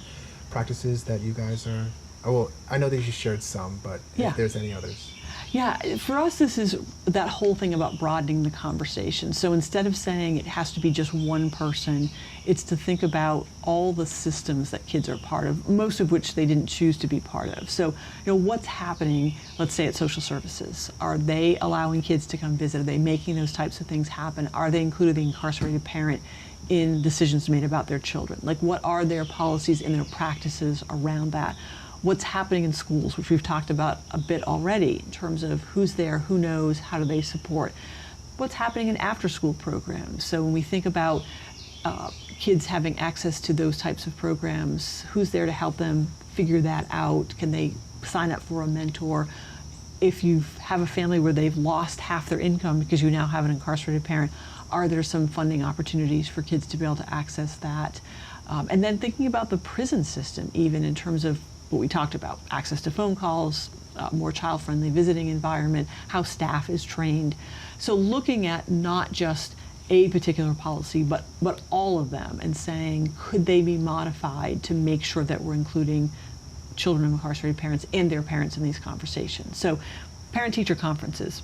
practices that you guys are? Well, I know that you shared some, but if there's any others. Yeah, for us, this is that whole thing about broadening the conversation. So instead of saying it has to be just one person, it's to think about all the systems that kids are part of, most of which they didn't choose to be part of. So, what's happening, let's say at social services? Are they allowing kids to come visit? Are they making those types of things happen? Are they including the incarcerated parent in decisions made about their children? Like, what are their policies and their practices around that? What's happening in schools, which we've talked about a bit already, in terms of who's there, who knows, how do they support? What's happening in after-school programs? So when we think about kids having access to those types of programs, who's there to help them figure that out? Can they sign up for a mentor? If you have a family where they've lost half their income because you now have an incarcerated parent, are there some funding opportunities for kids to be able to access that? And then thinking about the prison system, even in terms of what we talked about, access to phone calls, more child-friendly visiting environment, how staff is trained. So looking at not just a particular policy, but all of them, and saying, could they be modified to make sure that we're including children of incarcerated parents and their parents in these conversations? So parent-teacher conferences.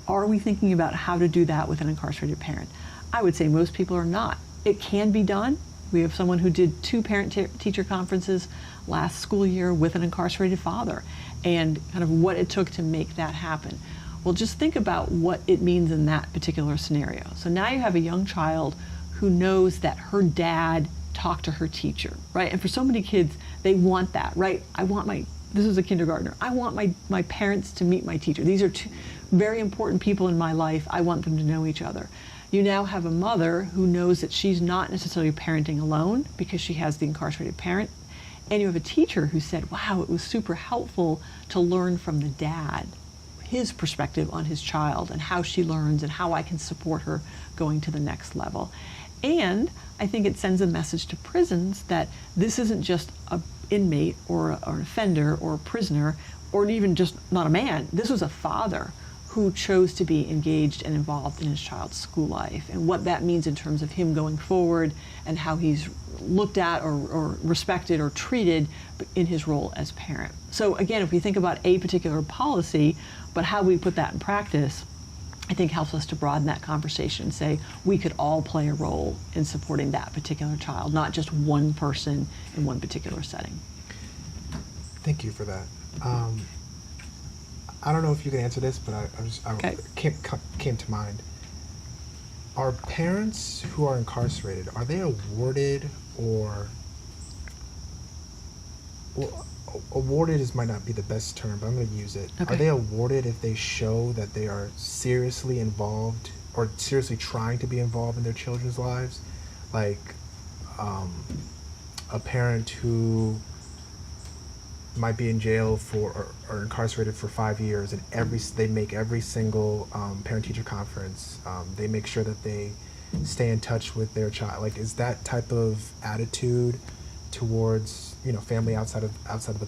Are we thinking about how to do that with an incarcerated parent? I would say most people are not. It can be done. We have someone who did 2 parent-teacher conferences last school year with an incarcerated father, and kind of what it took to make that happen. Well, just think about what it means in that particular scenario. So now you have a young child who knows that her dad talked to her teacher, right? And for so many kids, they want that, right? This is a kindergartner. I want my parents to meet my teacher. These are two very important people in my life. I want them to know each other. You now have a mother who knows that she's not necessarily parenting alone because she has the incarcerated parent. And you have a teacher who said, wow, it was super helpful to learn from the dad, his perspective on his child and how she learns and how I can support her going to the next level. And I think it sends a message to prisons that this isn't just an inmate or an offender or a prisoner or even just not a man. This was a father who chose to be engaged and involved in his child's school life and what that means in terms of him going forward and how he's looked at or respected or treated in his role as parent. So again, if we think about a particular policy, but how we put that in practice, I think helps us to broaden that conversation and say we could all play a role in supporting that particular child, not just one person in one particular setting. Thank you for that. I don't know if you can answer this, but Okay. came to mind. Are parents who are incarcerated, are they awarded or awarded might not be the best term, but I'm going to use it. Okay. Are they awarded if they show that they are seriously involved or seriously trying to be involved in their children's lives? Like a parent who might be in jail for or incarcerated for 5 years, and they make every single parent-teacher conference. They make sure that they stay in touch with their child. Like, is that type of attitude towards family outside of the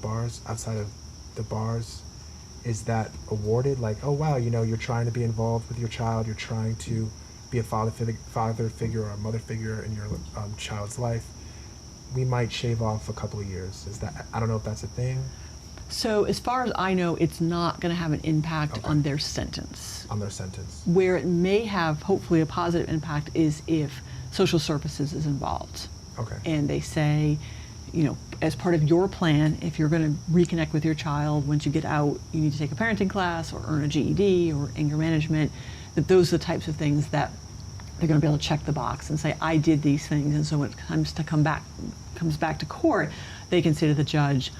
bars, is that awarded? Like, oh wow, you're trying to be involved with your child. You're trying to be a father figure or a mother figure in your child's life. We might shave off a couple of years. I don't know if that's a thing. So as far as I know, it's not going to have an impact Okay. on their sentence. On their sentence. Where it may have, hopefully, a positive impact is if social services is involved. Okay. And they say, as part of your plan, if you're going to reconnect with your child, once you get out, you need to take a parenting class or earn a GED or anger management, that those are the types of things that they're going to be able to check the box and say, I did these things. And so when it comes back to court, they can say to the judge,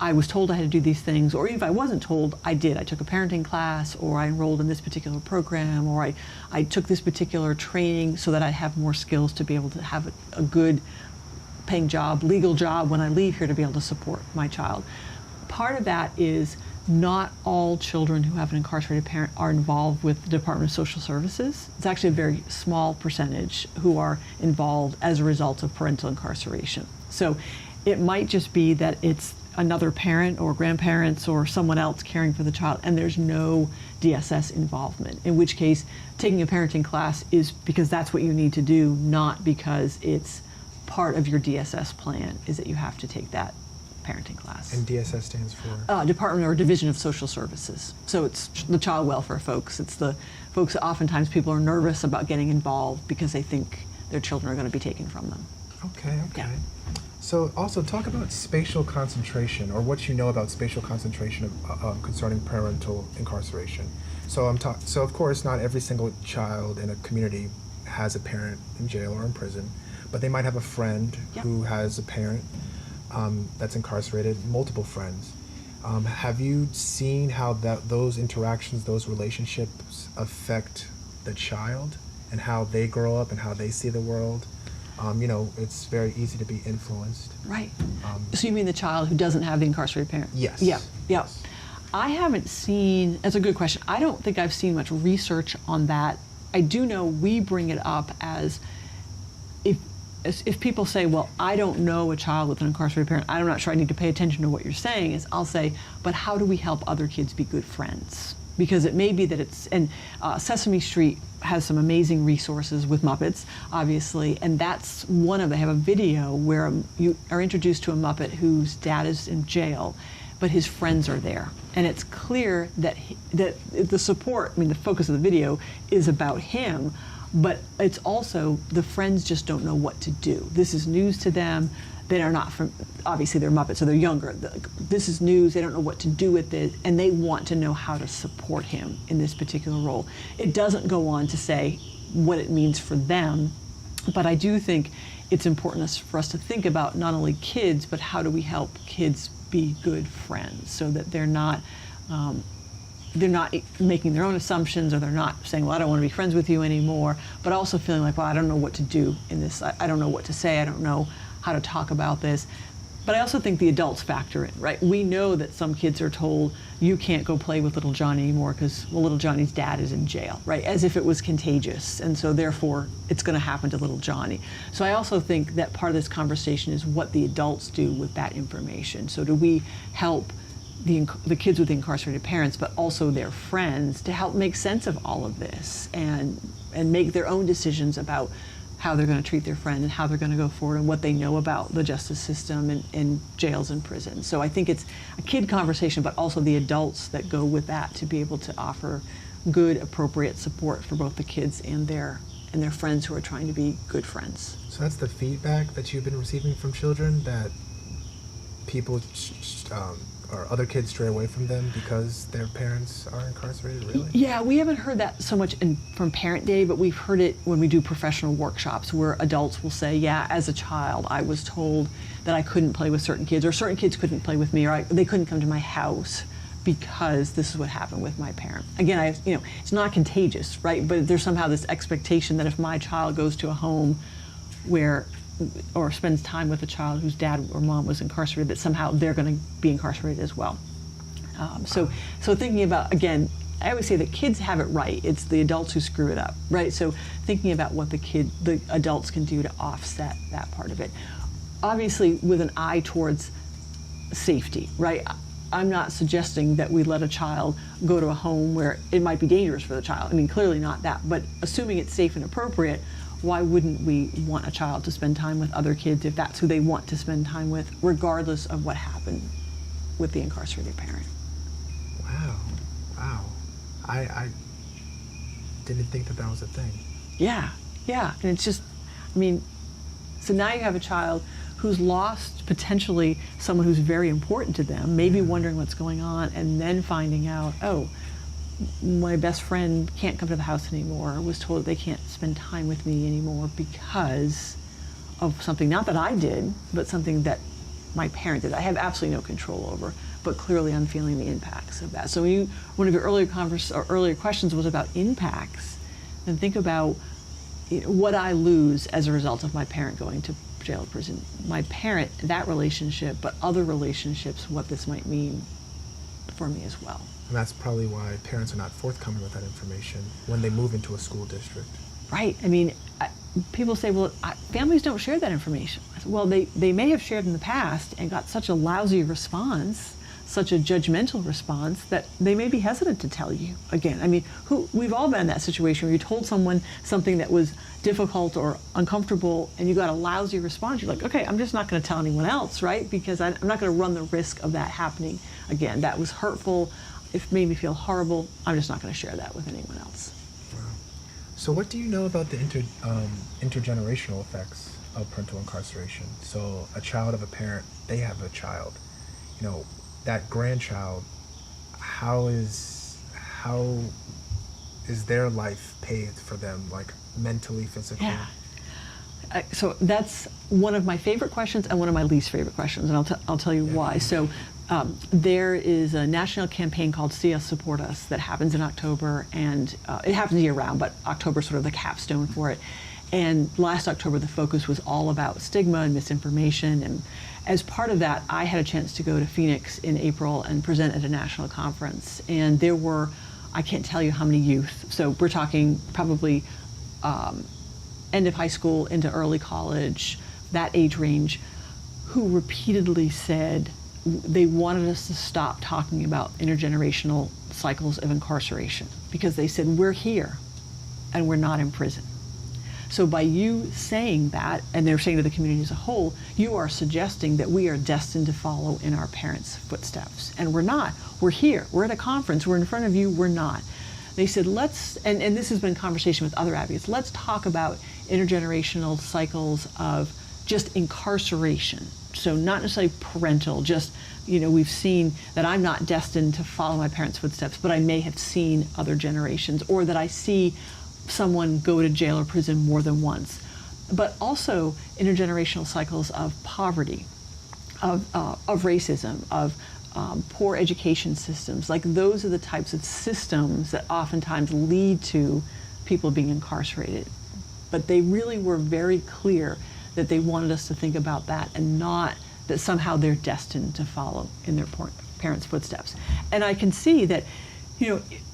I was told I had to do these things, or even if I wasn't told, I did. I took a parenting class, or I enrolled in this particular program, or I took this particular training so that I have more skills to be able to have a good paying job, legal job when I leave here to be able to support my child. Part of that is not all children who have an incarcerated parent are involved with the Department of Social Services. It's actually a very small percentage who are involved as a result of parental incarceration. So it might just be that it's another parent or grandparents or someone else caring for the child, and there's no DSS involvement, in which case taking a parenting class is because that's what you need to do, not because it's part of your DSS plan is that you have to take that parenting class. And DSS stands for? Department or Division of Social Services. So it's the child welfare folks. It's the folks that oftentimes people are nervous about getting involved because they think their children are going to be taken from them. Okay. Yeah. So also talk about spatial concentration, or what you know about spatial concentration concerning parental incarceration. So of course not every single child in a community has a parent in jail or in prison, but they might have a friend who has a parent that's incarcerated, multiple friends. Have you seen how those interactions, those relationships affect the child and how they grow up and how they see the world? It's very easy to be influenced. Right. So you mean the child who doesn't have the incarcerated parent? Yes. Yeah. Yes. I haven't seen, that's a good question. I don't think I've seen much research on that. I do know we bring it up as if people say, well, I don't know a child with an incarcerated parent, I'm not sure I need to pay attention to what you're saying, is I'll say, but how do we help other kids be good friends? Because it may be that and Sesame Street has some amazing resources with Muppets, obviously, and that's one of them. They have a video where you are introduced to a Muppet whose dad is in jail, but his friends are there. And it's clear that the support, the focus of the video is about him, but it's also the friends just don't know what to do. This is news to them. that are not from, obviously they're Muppets, so they're younger. This is news, they don't know what to do with it, and they want to know how to support him in this particular role. It doesn't go on to say what it means for them, but I do think it's important for us to think about not only kids, but how do we help kids be good friends so that they're not making their own assumptions, or they're not saying, well, I don't want to be friends with you anymore, but also feeling like, well, I don't know what to do in this. I don't know what to say. I don't know how to talk about this. But I also think the adults factor in, right? We know that some kids are told, you can't go play with little Johnny anymore because, well, little Johnny's dad is in jail, right? As if it was contagious. And so therefore, it's going to happen to little Johnny. So I also think that part of this conversation is what the adults do with that information. So do we help the kids with incarcerated parents, but also their friends, to help make sense of all of this and make their own decisions about how they're going to treat their friend and how they're going to go forward and what they know about the justice system and jails and prisons. So I think it's a kid conversation, but also the adults that go with that to be able to offer good, appropriate support for both the kids and their friends who are trying to be good friends. So that's the feedback that you've been receiving from children, that people or other kids stray away from them because their parents are incarcerated, really? Yeah, we haven't heard that so much from Parent Day, but we've heard it when we do professional workshops where adults will say, yeah, as a child, I was told that I couldn't play with certain kids, or certain kids couldn't play with me, or they couldn't come to my house because this is what happened with my parent. Again, it's not contagious, right? But there's somehow this expectation that if my child goes to a home or spends time with a child whose dad or mom was incarcerated, that somehow they're going to be incarcerated as well. So thinking about, again, I always say that kids have it right. It's the adults who screw it up, right? So thinking about what the adults can do to offset that part of it. Obviously, with an eye towards safety, right? I'm not suggesting that we let a child go to a home where it might be dangerous for the child. I mean, clearly not that, but assuming it's safe and appropriate, why wouldn't we want a child to spend time with other kids if that's who they want to spend time with, regardless of what happened with the incarcerated parent? Wow. I didn't think that was a thing. Yeah. And it's just, so now you have a child who's lost potentially someone who's very important to them, maybe wondering what's going on, and then finding out, oh, my best friend can't come to the house anymore, or was told they can't spend time with me anymore because of something, not that I did, but something that my parent did. I have absolutely no control over, but clearly I'm feeling the impacts of that. So one of your earlier questions was about impacts, then think about what I lose as a result of my parent going to jail or prison. My parent, that relationship, but other relationships, what this might mean for me as well. And that's probably why parents are not forthcoming with that information when they move into a school district. Right. People say, well, families don't share that information. Well, they may have shared in the past and got such a lousy response, such a judgmental response, that they may be hesitant to tell you again. We've all been in that situation where you told someone something that was difficult or uncomfortable and you got a lousy response. You're like, okay, I'm just not going to tell anyone else, right? Because I'm not going to run the risk of that happening again. That was hurtful. It made me feel horrible. I'm just not going to share that with anyone else. Wow. So what do you know about the intergenerational effects of parental incarceration? So a child of a parent, they have a child. That grandchild, how is their life paved for them, like mentally, physically? Yeah. So that's one of my favorite questions and one of my least favorite questions, and I'll tell you why. So there is a national campaign called See Us, Support Us that happens in October, and it happens year round, but October is sort of the capstone for it. And last October, the focus was all about stigma and misinformation. And as part of that, I had a chance to go to Phoenix in April and present at a national conference. And there were, I can't tell you how many youth. So we're talking probably end of high school into early college, that age range, who repeatedly said they wanted us to stop talking about intergenerational cycles of incarceration because they said, we're here and we're not in prison. So by you saying that, and they're saying to the community as a whole, you are suggesting that we are destined to follow in our parents' footsteps. And we're not. We're here. We're at a conference. We're in front of you. We're not. They said, and this has been a conversation with other advocates, let's talk about intergenerational cycles of just incarceration. So not necessarily parental, just, we've seen that I'm not destined to follow my parents' footsteps, but I may have seen other generations, or that I see someone go to jail or prison more than once. But also intergenerational cycles of poverty, of racism, of poor education systems. Like, those are the types of systems that oftentimes lead to people being incarcerated. But they really were very clear that they wanted us to think about that, and not that somehow they're destined to follow in their parents' footsteps. And I can see that,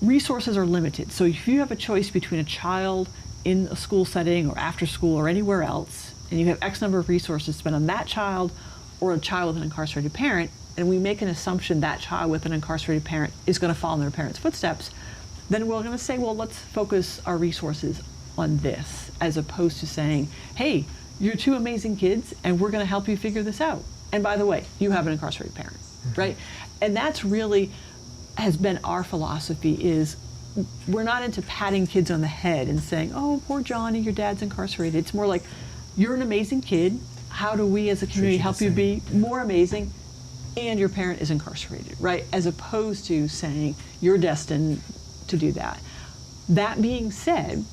resources are limited. So if you have a choice between a child in a school setting or after school or anywhere else, and you have X number of resources spent on that child or a child with an incarcerated parent, and we make an assumption that child with an incarcerated parent is going to follow in their parents' footsteps, then we're going to say, well, let's focus our resources on this, as opposed to saying, hey, you're two amazing kids and we're going to help you figure this out. And by the way, you have an incarcerated parent, right? And that's really has been our philosophy, is we're not into patting kids on the head and saying, oh, poor Johnny, your dad's incarcerated. It's more like, you're an amazing kid. How do we as a community help you be more amazing? And your parent is incarcerated, right? As opposed to saying, you're destined to do that. That being said,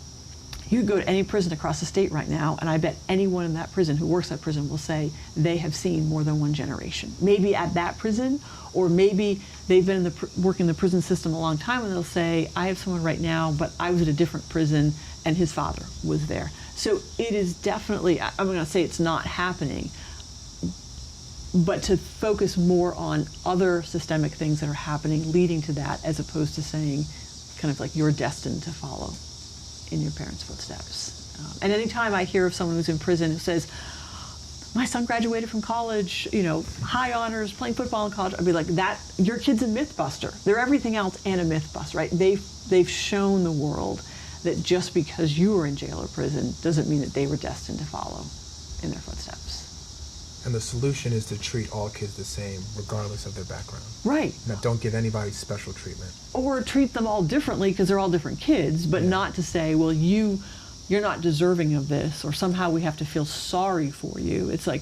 you could go to any prison across the state right now, and I bet anyone in that prison who works at prison will say they have seen more than one generation. Maybe at that prison, or maybe they've been working the prison system a long time, and they'll say, I have someone right now, but I was at a different prison, and his father was there. So it is definitely, I'm going to say it's not happening, but to focus more on other systemic things that are happening leading to that, as opposed to saying, kind of like, you're destined to follow in your parents' footsteps. And anytime I hear of someone who's in prison who says, my son graduated from college, high honors, playing football in college, I'd be like, that, your kid's a mythbuster. They're everything else and a mythbuster, right? They've shown the world that just because you were in jail or prison doesn't mean that they were destined to follow in their footsteps. And the solution is to treat all kids the same, regardless of their background. Right. Now, don't give anybody special treatment. Or treat them all differently because they're all different kids, but not to say, well, you're not deserving of this, or somehow we have to feel sorry for you. It's like,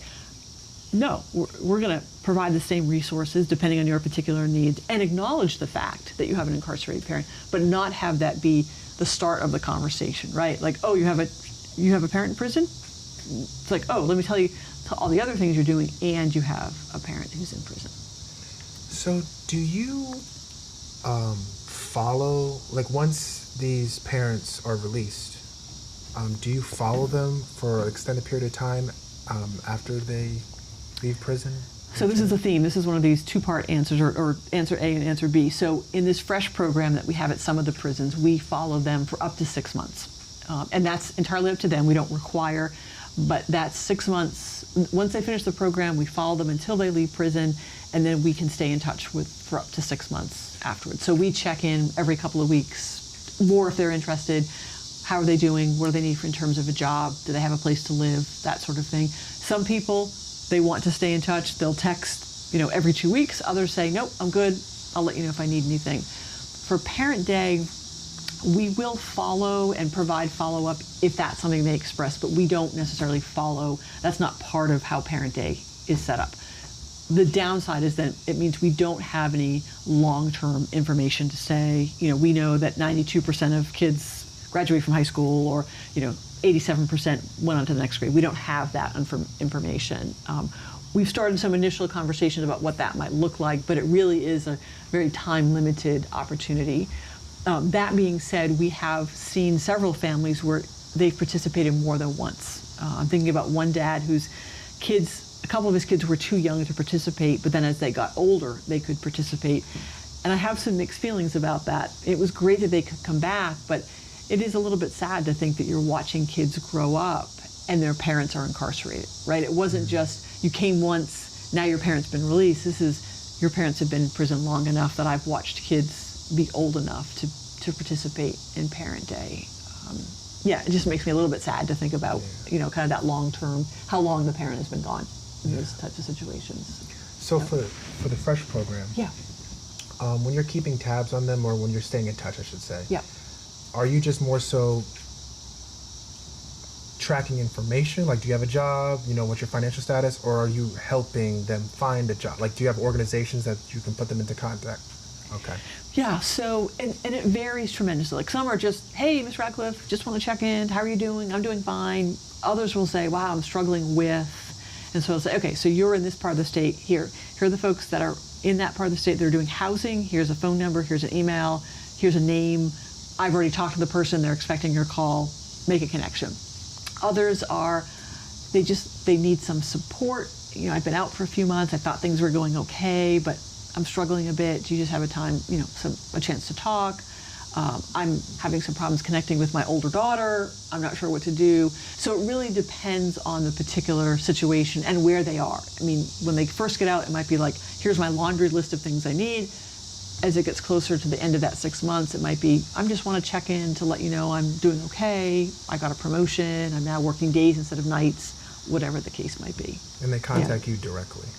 no, we're going to provide the same resources depending on your particular needs, and acknowledge the fact that you have an incarcerated parent, but not have that be the start of the conversation, right? Like, oh, you have a parent in prison? It's like, oh, let me tell you all the other things you're doing, and you have a parent who's in prison. So do you follow, like, once these parents are released, do you follow them for an extended period of time after they leave prison? So this is the theme. This is one of these two-part answers, or answer A and answer B. So in this FRESH program that we have at some of the prisons, we follow them for up to 6 months. And that's entirely up to them. We don't require, but that's 6 months. Once they finish the program, we follow them until they leave prison, and then we can stay in touch for up to 6 months afterwards. So we check in every couple of weeks, more if they're interested. How are they doing? What do they need in terms of a job? Do they have a place to live? That sort of thing. Some people, they want to stay in touch. They'll text, every 2 weeks. Others say, nope, I'm good. I'll let you know if I need anything. For Parent Day, we will follow and provide follow-up if that's something they express, but we don't necessarily follow. That's not part of how Parent Day is set up. The downside is that it means we don't have any long-term information to say, we know that 92% of kids graduate from high school, or 87% went on to the next grade. We don't have that information. We've started some initial conversations about what that might look like, but it really is a very time-limited opportunity. That being said, we have seen several families where they've participated more than once. I'm thinking about one dad whose a couple of his kids were too young to participate, but then as they got older, they could participate. And I have some mixed feelings about that. It was great that they could come back, but it is a little bit sad to think that you're watching kids grow up and their parents are incarcerated, right? It wasn't just, you came once, now your parent's been released. This is, your parents have been in prison long enough that I've watched kids be old enough to participate in Parent Day. It just makes me a little bit sad to think about, kind of that long term, how long the parent has been gone in those types of situations. So for the FRESH program, when you're keeping tabs on them, or when you're staying in touch, I should say, are you just more so tracking information? Like, do you have a job? What's your financial status? Or are you helping them find a job? Like, do you have organizations that you can put them into contact? Okay. Yeah, so, and it varies tremendously. Like, some are just, hey, Ms. Radcliffe, just want to check in. How are you doing? I'm doing fine. Others will say, wow, I'm struggling with. And so I'll say, okay, so you're in this part of the state. Here are the folks that are in that part of the state that are doing housing. Here's a phone number. Here's an email. Here's a name. I've already talked to the person. They're expecting your call. Make a connection. Others are, they need some support. I've been out for a few months. I thought things were going okay, but I'm struggling a bit. Do you just have a time, a chance to talk? I'm having some problems connecting with my older daughter. I'm not sure what to do. So it really depends on the particular situation and where they are. I mean, when they first get out, it might be like, here's my laundry list of things I need. As it gets closer to the end of that 6 months, it might be, I just want to check in to let you know I'm doing okay. I got a promotion. I'm now working days instead of nights, whatever the case might be. And they contact you directly?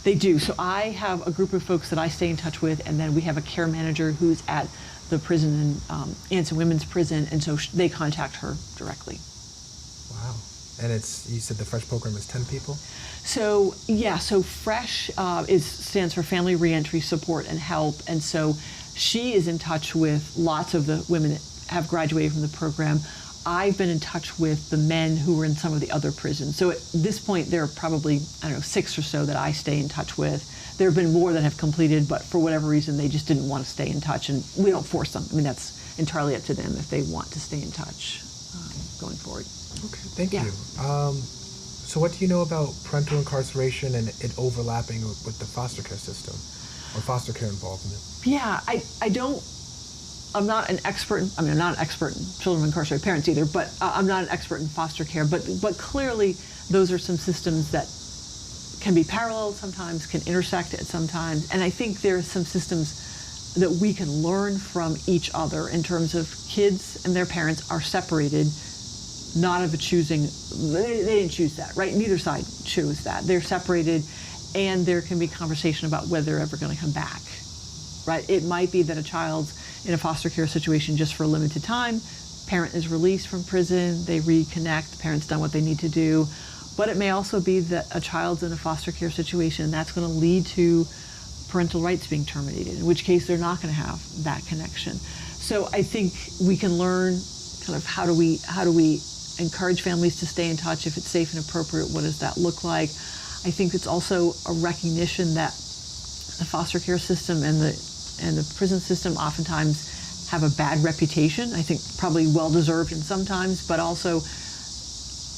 They do. So I have a group of folks that I stay in touch with, and then we have a care manager who's at the prison, Anson Women's Prison, and so they contact her directly. Wow. And you said the FRESH program is 10 people? So, yeah, so FRESH stands for Family Reentry Support and Help, and so she is in touch with lots of the women that have graduated from the program. I've been in touch with the men who were in some of the other prisons. So at this point, there are probably, 6 or so that I stay in touch with. There have been more that have completed, but for whatever reason, they just didn't want to stay in touch, and we don't force them. I mean, that's entirely up to them if they want to stay in touch going forward. Okay, thank you. So what do you know about parental incarceration and it overlapping with the foster care system or foster care involvement? Yeah, I'm not an expert. I'm not an expert in children of incarcerated parents either, but I'm not an expert in foster care. But clearly, those are some systems that can be parallel sometimes, can intersect at sometimes, and I think there are some systems that we can learn from each other in terms of kids and their parents are separated, not of a choosing. They didn't choose that, right? Neither side chose that. They're separated, and there can be conversation about whether they're ever going to come back, right? It might be that a child's in a foster care situation just for a limited time. Parent is released from prison, they reconnect, the parent's done what they need to do. But it may also be that a child's in a foster care situation and that's going to lead to parental rights being terminated, in which case they're not going to have that connection. So I think we can learn kind of how do we encourage families to stay in touch if it's safe and appropriate, what does that look like? I think it's also a recognition that the foster care system and the prison system oftentimes have a bad reputation. I think probably well-deserved in sometimes, but also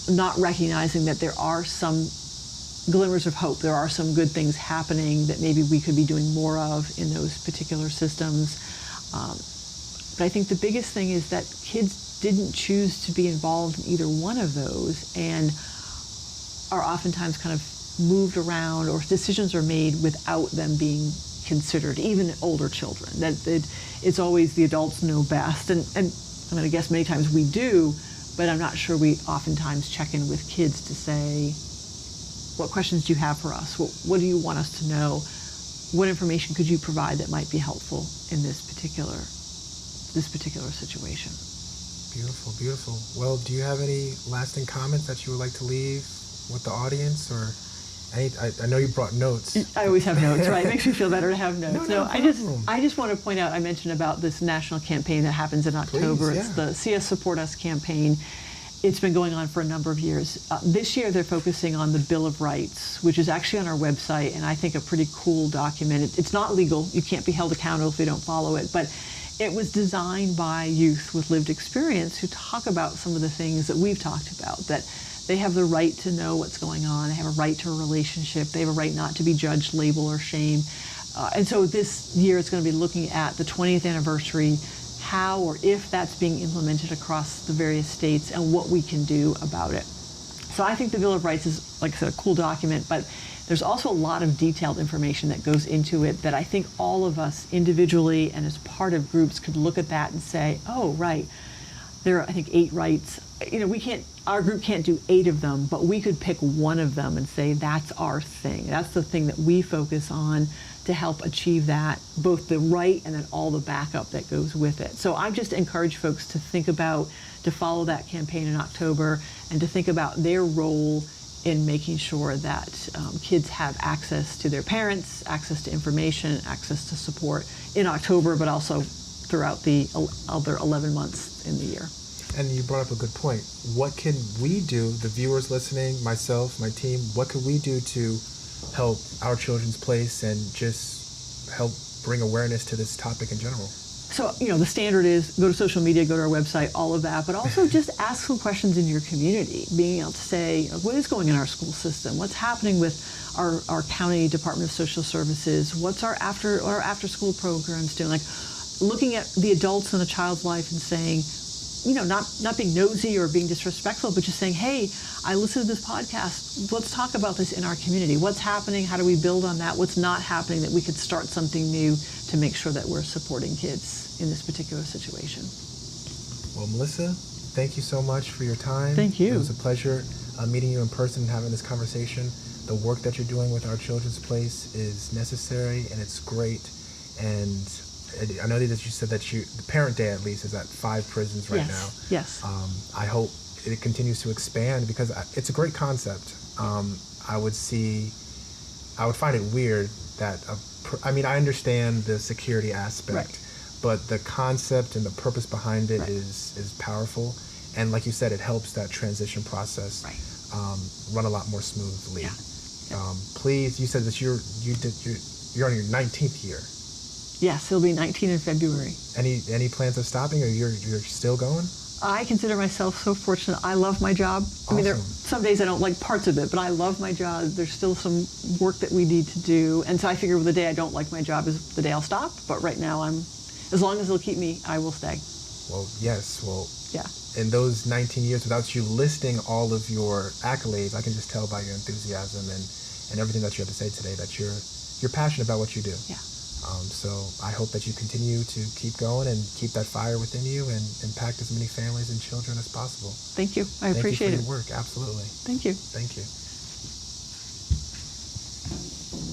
not recognizing that there are some glimmers of hope. There are some good things happening that maybe we could be doing more of in those particular systems. But I think the biggest thing is that kids didn't choose to be involved in either one of those and are oftentimes kind of moved around, or decisions are made without them being considered, even older children. It's always the adults know best, and I'm going to guess many times we do, but I'm not sure we oftentimes check in with kids to say, what questions do you have for us? What do you want us to know? What information could you provide that might be helpful in this particular situation? Beautiful, beautiful. Well, do you have any lasting comments that you would like to leave with the audience, or I know you brought notes. I always have notes, right? It makes me feel better to have notes. No I just want to point out, I mentioned about this national campaign that happens in October. Please, yeah. It's the CS Support Us campaign. It's been going on for a number of years. This year they're focusing on the Bill of Rights, which is actually on our website, and I think a pretty cool document. It's not legal. You can't be held accountable if you don't follow it, but it was designed by youth with lived experience who talk about some of the things that we've talked about, that they have the right to know what's going on. They have a right to a relationship. They have a right not to be judged, labeled, or shamed. And so this year it's going to be looking at the 20th anniversary, how or if that's being implemented across the various states, and what we can do about it. So I think the Bill of Rights is, like I said, a cool document, but there's also a lot of detailed information that goes into it that I think all of us individually and as part of groups could look at that and say, oh, right, There are, I think, 8 rights. Our group can't do 8 of them, but we could pick one of them and say, that's our thing. That's the thing that we focus on to help achieve that, both the right and then all the backup that goes with it. So I just encourage folks to follow that campaign in October and to think about their role in making sure that kids have access to their parents, access to information, access to support in October, but also throughout the other 11 months in the year. And you brought up a good point. What can we do, the viewers listening, myself, my team, what can we do to help Our Children's Place and just help bring awareness to this topic in general? So, the standard is go to social media, go to our website, all of that, but also just ask some questions in your community, being able to say, what is going in our school system? What's happening with our county Department of Social Services? What's our after school programs doing? Like looking at the adults in a child's life and saying, not being nosy or being disrespectful, but just saying, hey, I listened to this podcast. Let's talk about this in our community. What's happening? How do we build on that? What's not happening that we could start something new to make sure that we're supporting kids in this particular situation? Well, Melissa, thank you so much for your time. Thank you. It was a pleasure meeting you in person and having this conversation. The work that you're doing with Our Children's Place is necessary and it's great. And I know that you said that the Parent Day at least is at 5 prisons right now. Yes. I hope it continues to expand because it's a great concept. I would find it weird that, I understand the security aspect, right, but the concept and the purpose behind it right, is powerful. And like you said, it helps that transition process right, run a lot more smoothly. Yeah. Please, you said that you're on your 19th year. Yes, it'll be 19 in February. Any plans of stopping, or you're still going? I consider myself so fortunate. I love my job. Awesome. There some days I don't like parts of it, but I love my job. There's still some work that we need to do, and so I figure the day I don't like my job is the day I'll stop. But right now, as long as it'll keep me, I will stay. Well, yes. Well, yeah. In those 19 years, without you listing all of your accolades, I can just tell by your enthusiasm and everything that you have to say today that you're passionate about what you do. Yeah. So I hope that you continue to keep going and keep that fire within you and impact as many families and children as possible. Thank you. I appreciate it. Thank you for your work. Absolutely. Thank you. Thank you.